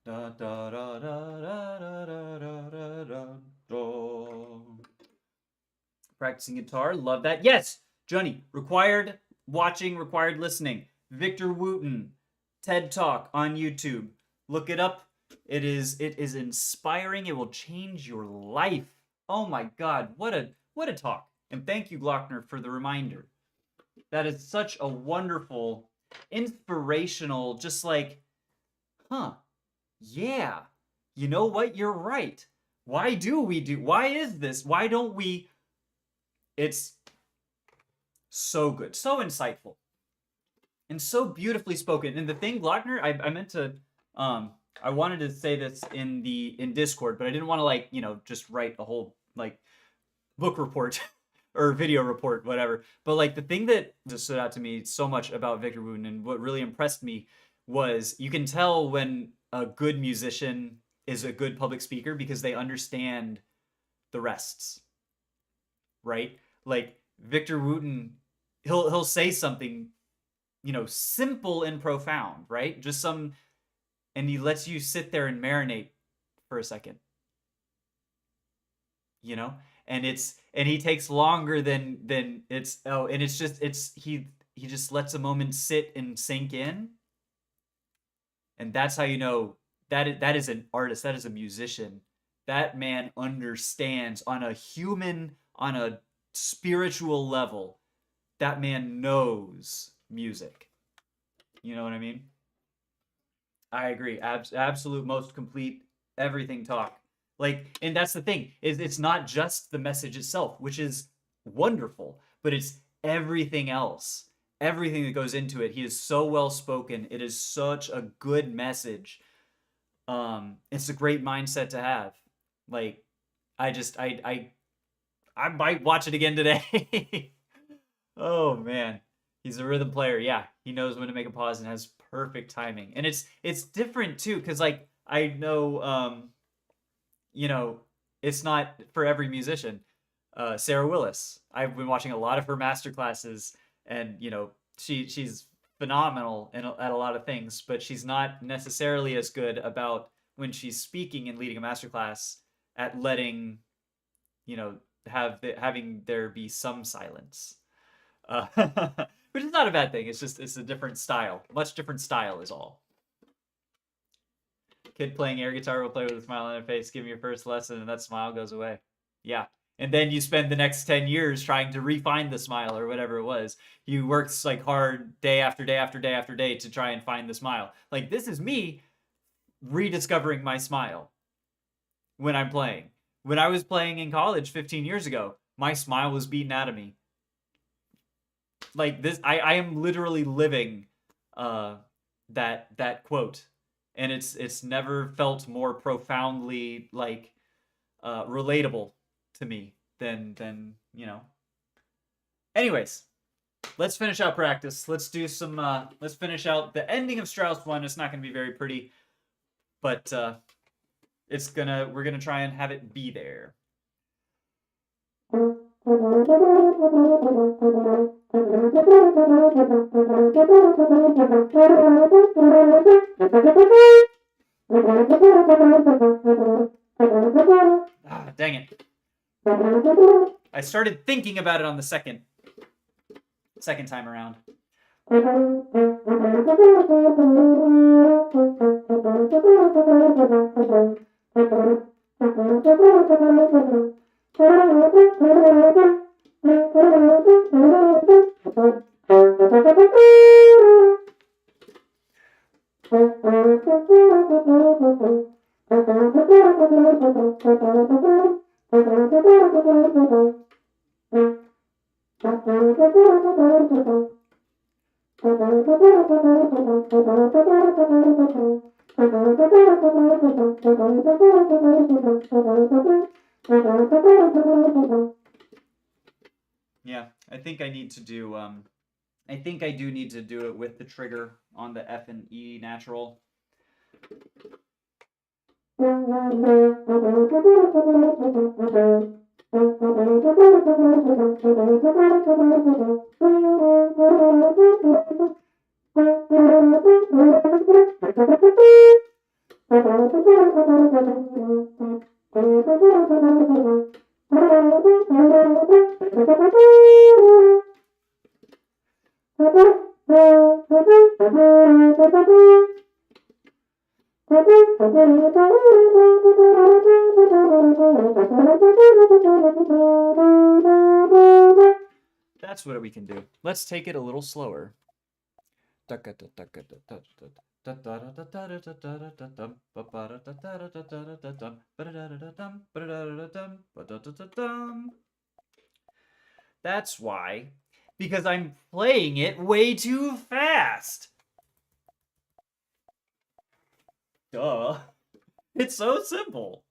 Da, da, da, da, da, da, da, da, da, da. Practicing guitar, love that. Yes, Johnny, required watching, required listening. Victor Wooten, TED Talk on YouTube. Look it up. It is inspiring. It will change your life. Oh my God, what a talk. And thank you, Glockner, for the reminder. That is such a wonderful, inspirational, just like, huh, yeah, you know what? You're right. Why is this? Why don't we? It's so good, so insightful, and so beautifully spoken. And the thing, Glockner, I meant to, I wanted to say this in Discord, but I didn't want to like, just write a whole like book report or video report, whatever. But like the thing that just stood out to me so much about Victor Wooten and what really impressed me was you can tell when a good musician is a good public speaker because they understand the rests, right? Like Victor Wooten, he'll say something, simple and profound, right? Just some, and he lets you sit there and marinate for a second, you know? And he takes longer than it's oh, and it's just it's he just lets a moment sit and sink in, and that's how you know that is an artist, that is a musician. That man understands on a human, on a spiritual level. That man knows music. You know what I mean? I agree. Absolute most complete everything talk. Like, and that's the thing is it's not just the message itself, which is wonderful, but it's everything else. Everything that goes into it. He is so well spoken. It is such a good message. It's a great mindset to have. Like, I just I might watch it again today. Oh man, he's a rhythm player. Yeah, he knows when to make a pause and has perfect timing. And it's different too, because like I know, you know, it's not for every musician. Sarah Willis, I've been watching a lot of her master classes, and she's phenomenal at a lot of things, but she's not necessarily as good about when she's speaking and leading a master class at letting you know having there be some silence, uh, which is not a bad thing. It's just it's a different style, much different style is all. Kid playing air guitar will play with a smile on their face. Give me your first lesson, and that smile goes away. Yeah, and then you spend the next 10 years trying to refine the smile or whatever it was. You worked like hard day after day after day after day to try and find the smile. Like this is me rediscovering my smile when I'm playing. When I was playing in college 15 years ago, my smile was beaten out of me. Like this, I am literally living uh, that quote, and it's never felt more profoundly like relatable to me than. Anyways, let's finish out practice. Let's do some. Let's finish out the ending of Strauss one. It's not going to be very pretty, but we're gonna try and have it be there. Ah, dang it. I started thinking about it on the second time around. Yeah, I think I need to do I think I do need to do it with the trigger on the F and E natural. That's what we can do. Let's take it a little slower. That's why. Because I'm playing it way too fast. Duh. It's so simple.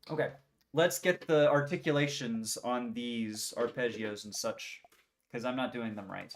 Okay, let's get the articulations on these arpeggios and such, because I'm not doing them right.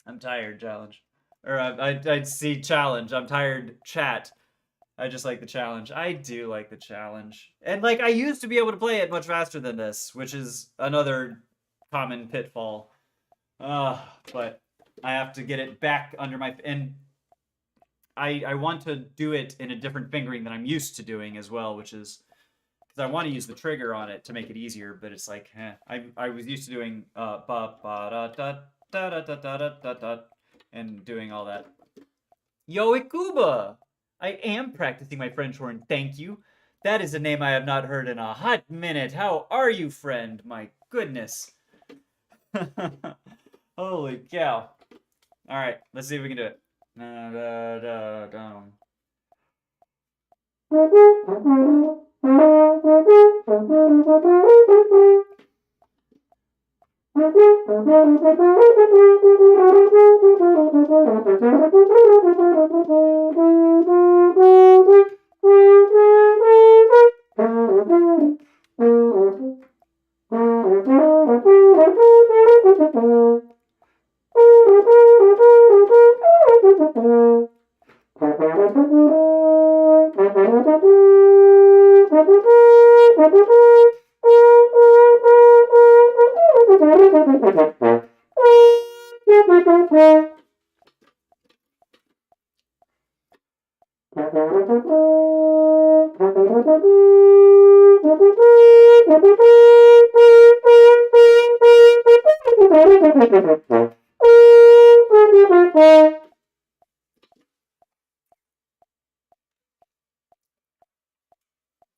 I'm tired, challenge. Or I'd see challenge. I'm tired, chat. I just like the challenge. I do like the challenge. And like I used to be able to play it much faster than this, which is another common pitfall. But I have to get it back under my and I want to do it in a different fingering than I'm used to doing as well, which is because I want to use the trigger on it to make it easier, but it's like, I was used to doing ba ba da da da da da da da da and doing all that. Yo Ikuba! I am practicing my French horn, thank you. That is a name I have not heard in a hot minute. How are you, friend? My goodness. Holy cow. Alright, let's see if we can do it. Da, da, da, da.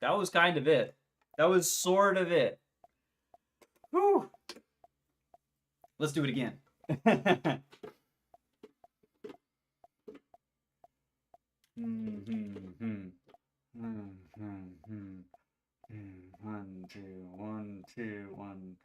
That was kind of it. That was sort of it. Whew. Let's do it again. One, two, one, two, one.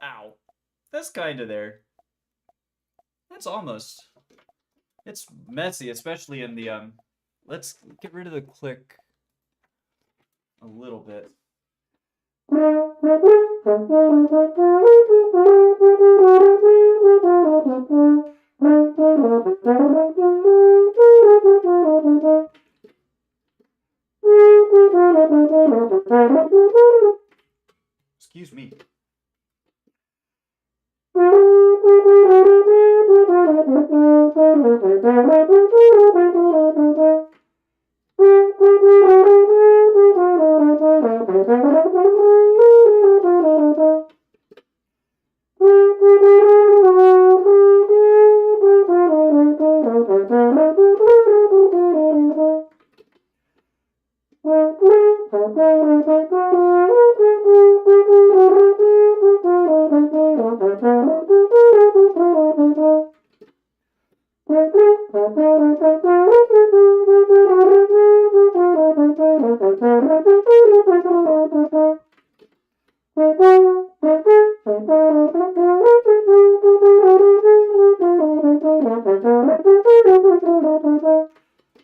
Ow. That's kind of there. That's almost. It's messy, especially in the Let's get rid of the click. a little bit. Excuse me.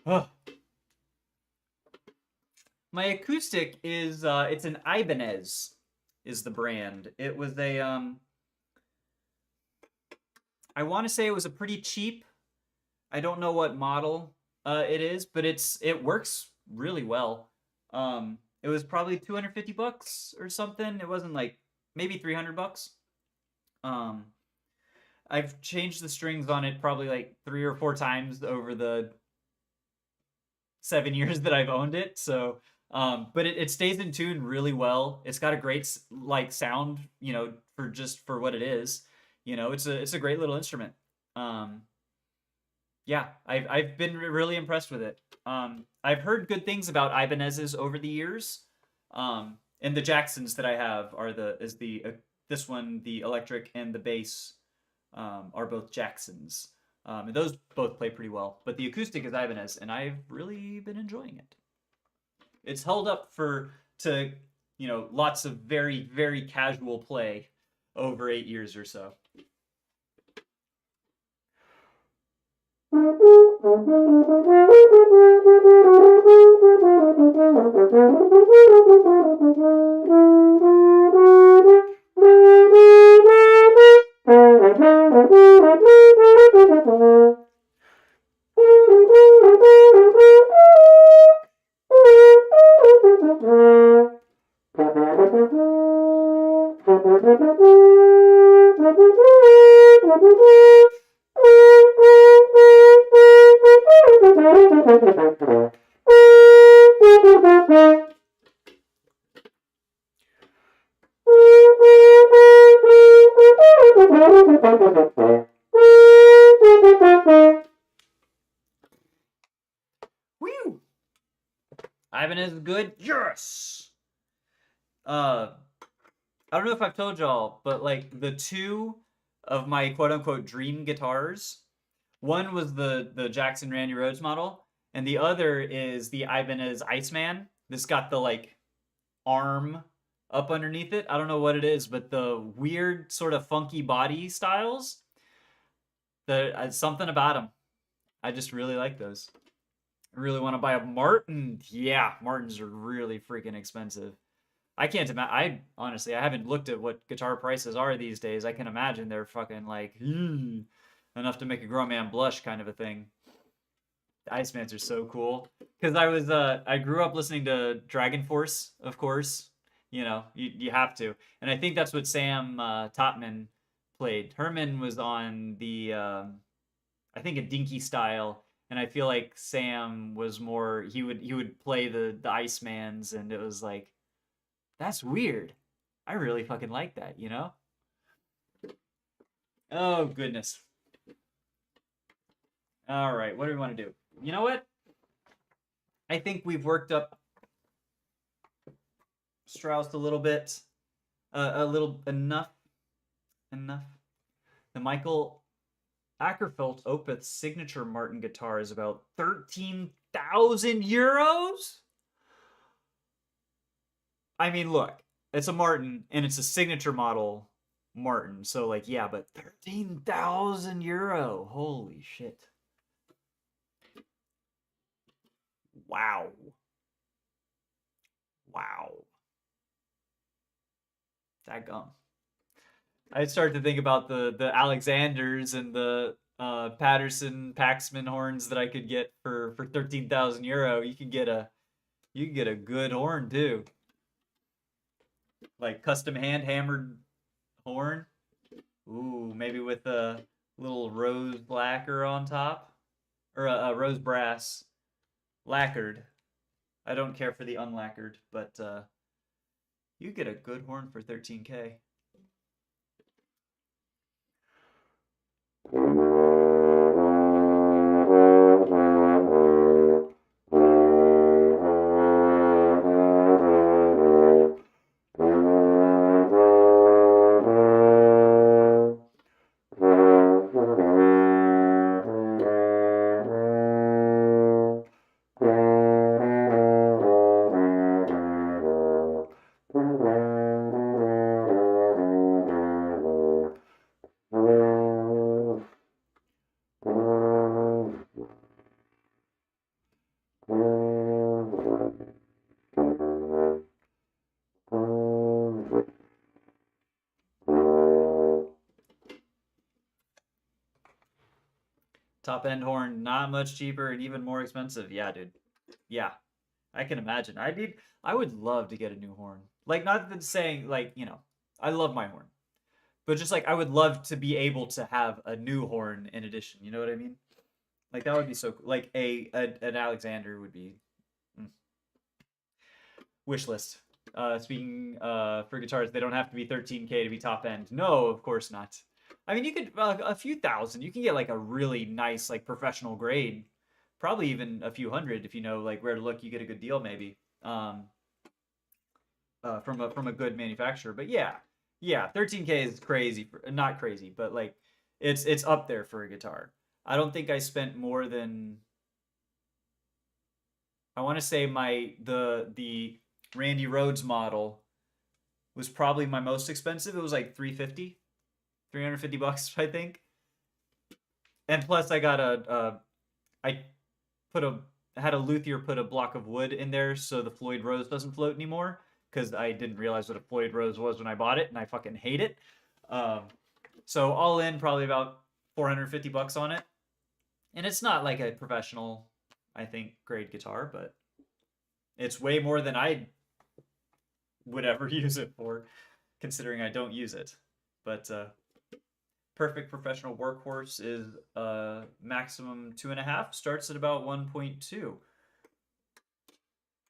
Ugh. My acoustic is it's an Ibanez is the brand. It was a I want to say it was a pretty cheap. I don't know what model it is, but it works really well. It was probably 250 bucks or something. It wasn't like maybe 300 bucks. Um, I've changed the strings on it probably like 3 or 4 times over the 7 years that I've owned it. So, but it stays in tune really well. It's got a great like sound, for what it is. It's a great little instrument. Um, yeah, I've been really impressed with it. I've heard good things about Ibanez's over the years. And the Jacksons that I have are this one, the electric and the bass, are both Jacksons. And those both play pretty well. But the acoustic is Ibanez, and I've really been enjoying it. It's held up to lots of very, very casual play over 8 years or so. Whew! Ibanez is good. Yes. I don't know if I've told y'all, but like the two of my quote unquote dream guitars, one was the Jackson Randy Rhoads model, and the other is the Ibanez Iceman. This got the like arm up underneath it. I don't know what it is, but the weird sort of funky body styles, something about them. I just really like those. I really want to buy a Martin. Yeah, Martins are really freaking expensive. I can't imagine. I honestly, I haven't looked at what guitar prices are these days. I can imagine they're fucking like enough to make a grown man blush, kind of a thing. The Icemans are so cool because I grew up listening to Dragon Force, of course. You have to, and I think that's what Sam Topman played. Herman was on the I think a dinky style, and I feel like Sam was more he would play the Icemans, and it was like that's weird. I really fucking like that, you know? Oh, goodness. All right, what do we want to do? You know what? I think we've worked up Strauss a little bit. A little enough. Enough. The Michael Ackerfeld Opeth signature Martin guitar is about 13,000 euros? I mean, look, it's a Martin and it's a signature model Martin. So, like, yeah, but 13,000 euro. Holy shit. Wow. Wow. Dadgum. I started to think about the Alexanders and the Patterson Paxman horns that I could get for 13,000 euro. You can get a good horn too, like custom hand hammered horn. Ooh, maybe with a little rose lacquer on top, or a rose brass lacquered. I don't care for the unlacquered, but you get a good horn for 13K. Top end horn, not much cheaper and even more expensive. Yeah, dude. Yeah, I can imagine. I would love to get a new horn. Like, not that saying, like, I love my horn, but just like I would love to be able to have a new horn in addition. You know what I mean? Like that would be so cool. Like an Alexander would be mm, wish list. Speaking for guitars, they don't have to be 13K to be top end. No, of course not. I mean, you could a few thousand. You can get like a really nice like professional grade, probably even a few hundred if you know like where to look. You get a good deal maybe from a good manufacturer. But yeah, 13K is crazy. Not crazy, but like it's up there for a guitar. I don't think I spent more than I want to say the Randy Rhoads model was probably my most expensive. It was like 350 bucks, I think. And plus I got I put a had a luthier put a block of wood in there so the Floyd Rose doesn't float anymore because I didn't realize what a Floyd Rose was when I bought it and I fucking hate it. Um, so all in probably about 450 bucks on it. And it's not like a professional, I think, grade guitar, but it's way more than I would ever use it for, considering I don't use it. But perfect professional workhorse is maximum 2.5, starts at about 1.2.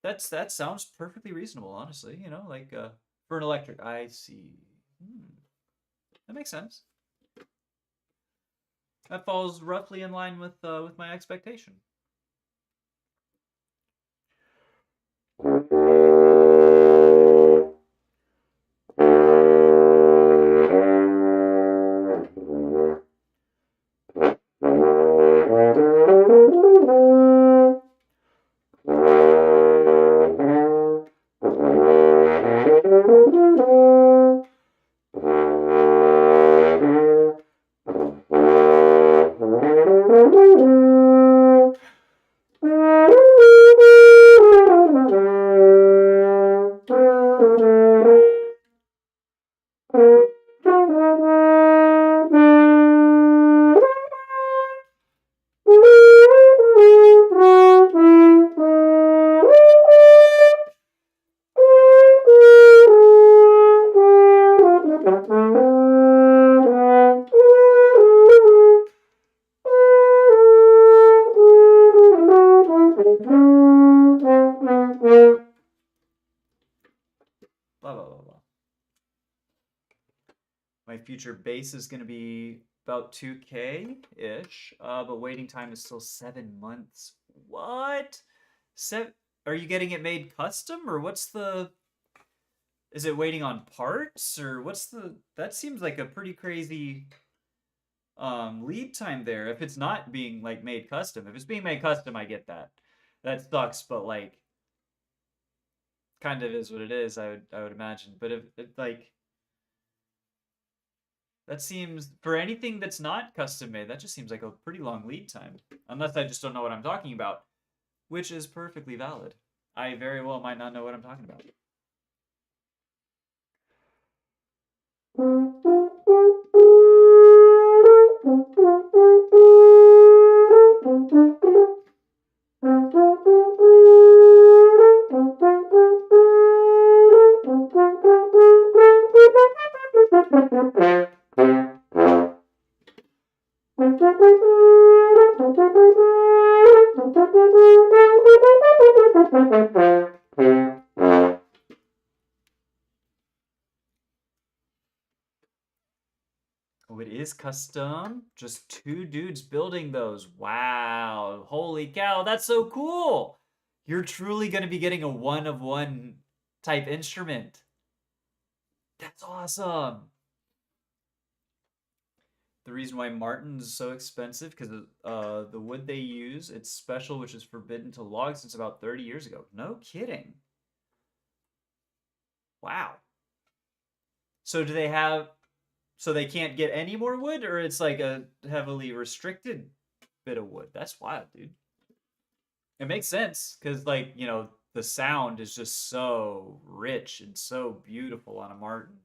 That sounds perfectly reasonable, honestly. Like for an electric. I see. That makes sense. That falls roughly in line with my expectation. Blah blah blah blah. My future base is going to be about 2K ish, but waiting time is still 7 months. What? Are you getting it made custom, or what's the? Is it waiting on parts, or what's the? That seems like a pretty crazy lead time there. If it's not being like made custom, if it's being made custom, I get that. That sucks, but like, kind of is what it is. I would imagine, but if like that seems for anything that's not custom made, that just seems like a pretty long lead time. Unless I just don't know what I'm talking about, which is perfectly valid. I very well might not know what I'm talking about. Oh, it is custom. Just two dudes building those. Wow. Holy cow, that's so cool. You're truly going to be getting a one of one type instrument. That's awesome. The reason why Martin's is so expensive because the wood they use, it's special, which is forbidden to log since about 30 years ago. No kidding. Wow. So do they have, so they can't get any more wood, or it's like a heavily restricted bit of wood? That's wild, dude. It makes sense because, like, the sound is just so rich and so beautiful on a Martin.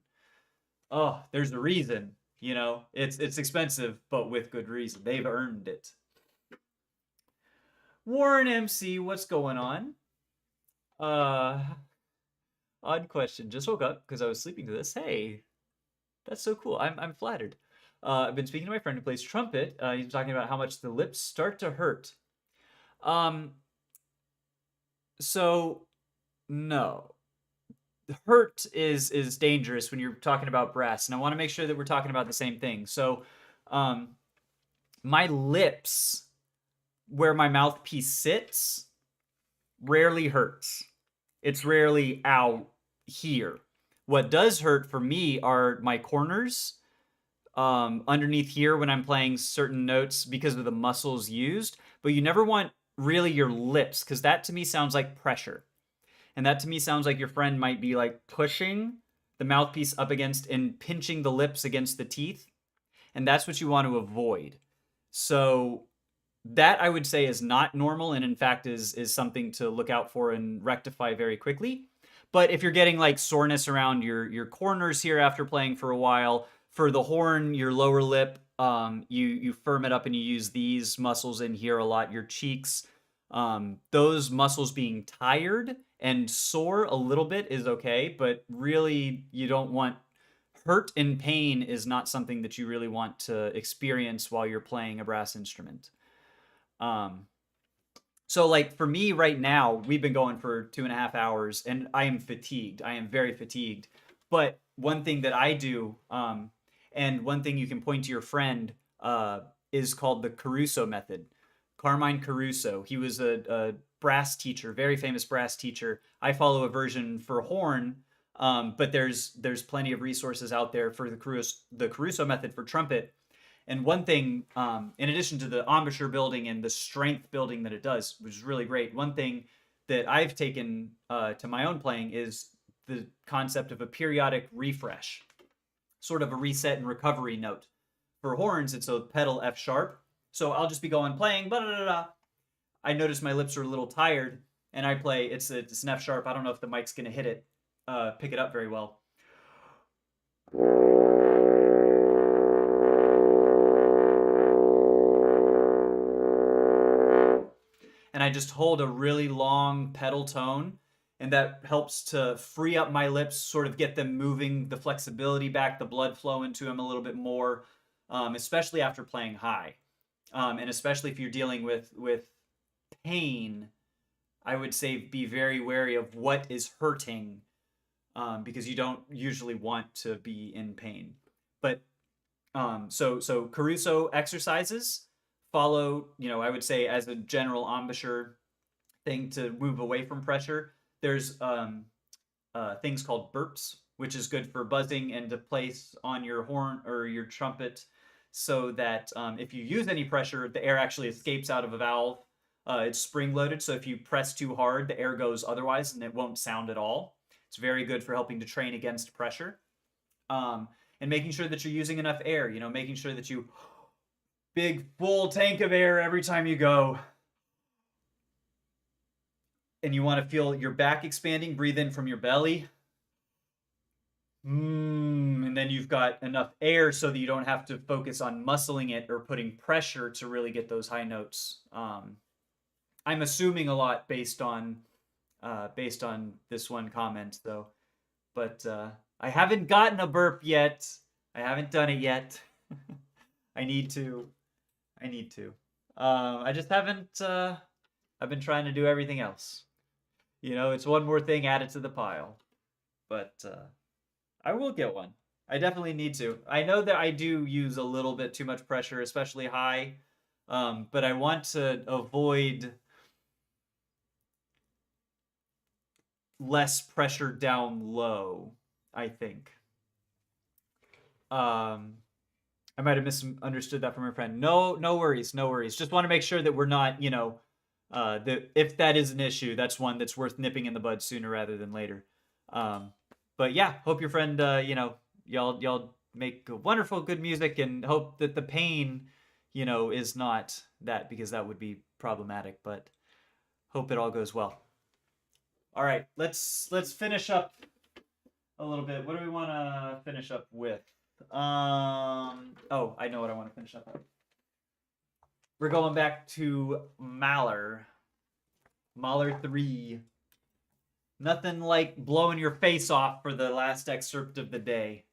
Oh, there's a reason. It's expensive, but with good reason. They've earned it. Warren MC, what's going on? Uh, Odd question. Just woke up because I was sleeping to this. Hey, that's so cool. I'm flattered. I've been speaking to my friend who plays trumpet. He's talking about how much the lips start to hurt. Um, so no, hurt is dangerous when you're talking about brass, and I want to make sure that we're talking about the same thing. So, um, my lips, where my mouthpiece sits, rarely hurts. It's rarely out here. What does hurt for me are my corners, underneath here when I'm playing certain notes because of the muscles used. But you never want really your lips, because that to me sounds like pressure. And that to me sounds like your friend might be like pushing the mouthpiece up against and pinching the lips against the teeth. And that's what you want to avoid. So that I would say is not normal, and in fact is something to look out for and rectify very quickly. But if you're getting like soreness around your corners here after playing for a while, for the horn, your lower lip, you firm it up and you use these muscles in here a lot. Your cheeks, those muscles being tired and sore a little bit is okay, but really you don't want hurt and pain is not something that you really want to experience while you're playing a brass instrument. Um, so like for me right now, we've been going for 2.5 hours and I am fatigued. I am very fatigued. But one thing that I do, and one thing you can point to your friend, is called the Caruso method. Carmine Caruso. He was a brass teacher, very famous brass teacher. I follow a version for horn, but there's plenty of resources out there for the Caruso method for trumpet. And one thing, in addition to the embouchure building and the strength building that it does, which is really great, one thing that I've taken to my own playing is the concept of a periodic refresh, sort of a reset and recovery note. For horns, it's a pedal F sharp. So I'll just be going playing, blah, blah, blah, blah. I notice my lips are a little tired, and I play, it's an F sharp. I don't know if the mic's going to hit it, pick it up very well. And I just hold a really long pedal tone, and that helps to free up my lips, sort of get them moving, the flexibility back, the blood flow into them a little bit more, especially after playing high, and especially if you're dealing with pain. I would say be very wary of what is hurting, because you don't usually want to be in pain. But so Caruso exercises follow, I would say as a general embouchure thing to move away from pressure. There's things called burps, which is good for buzzing and to place on your horn or your trumpet, so that if you use any pressure, the air actually escapes out of a valve. It's spring loaded, so if you press too hard, the air goes otherwise, and it won't sound at all. It's very good for helping to train against pressure. And making sure that you're using enough air, making sure that you big full tank of air every time you go. And you want to feel your back expanding, breathe in from your belly. And then you've got enough air so that you don't have to focus on muscling it or putting pressure to really get those high notes. I'm assuming a lot based on this one comment though, but I haven't gotten a burp yet. I haven't done it yet. I need to. I just haven't. I've been trying to do everything else. You know, it's one more thing added to the pile. But I will get one. I definitely need to. I know that I do use a little bit too much pressure, especially high. But I want to avoid less pressure down low, I think. Um, I might have misunderstood that from a friend. No, no worries, no worries. Just want to make sure that we're not, that if that is an issue, that's one that's worth nipping in the bud sooner rather than later. Um, but yeah, hope your friend, y'all make wonderful, good music, and hope that the pain, is not that, because that would be problematic. But hope it all goes well. All right, let's finish up a little bit. What do we want to finish up with? Oh, I know what I want to finish up with. We're going back to Mahler. Mahler 3. Nothing like blowing your face off for the last excerpt of the day.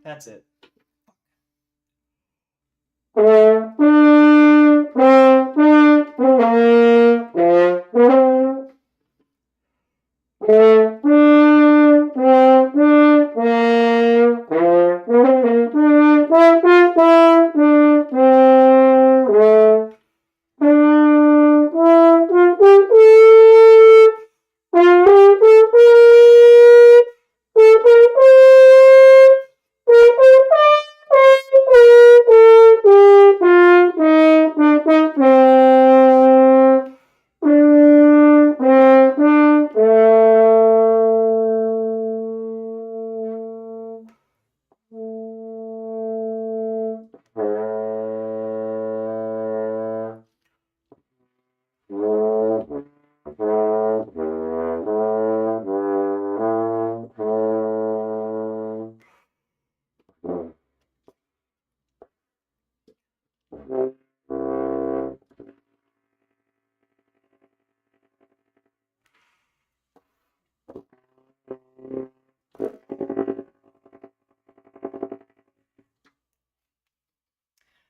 That's it.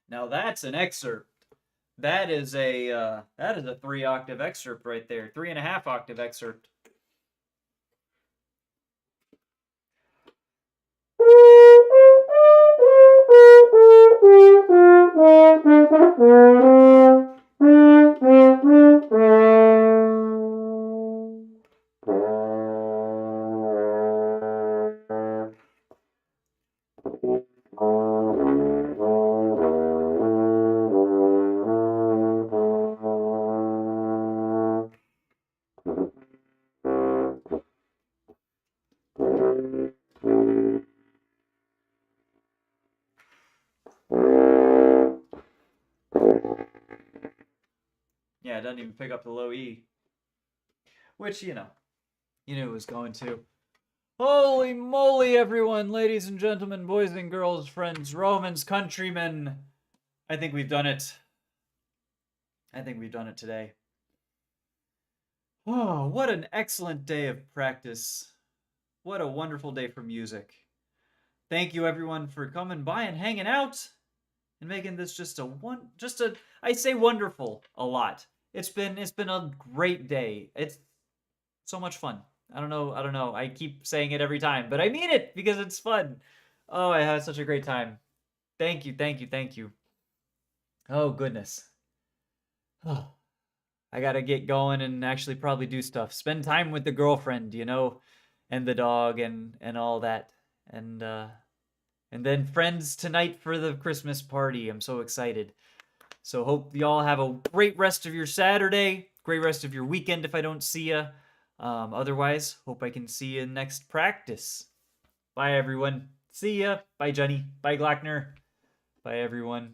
Now that's an excerpt. That is a 3 octave excerpt right there. 3.5 octave excerpt. Yeah, it doesn't even pick up the low E. Which, you knew it was going to. Holy moly, everyone, ladies and gentlemen, boys and girls, friends, Romans, countrymen. I think we've done it. I think we've done it today. Oh, what an excellent day of practice. What a wonderful day for music. Thank you everyone for coming by and hanging out and making this I say wonderful a lot. It's been a great day. It's so much fun. I don't know. I keep saying it every time, but I mean it because it's fun. Oh, I had such a great time. Thank you, thank you, thank you. Oh, goodness. Oh, I gotta get going and actually probably do stuff. Spend time with the girlfriend, and the dog and all that. And then friends tonight for the Christmas party. I'm so excited. So hope y'all have a great rest of your Saturday, great rest of your weekend if I don't see ya. Otherwise, hope I can see you next practice. Bye, everyone. See ya. Bye, Jenny. Bye, Glockner. Bye, everyone.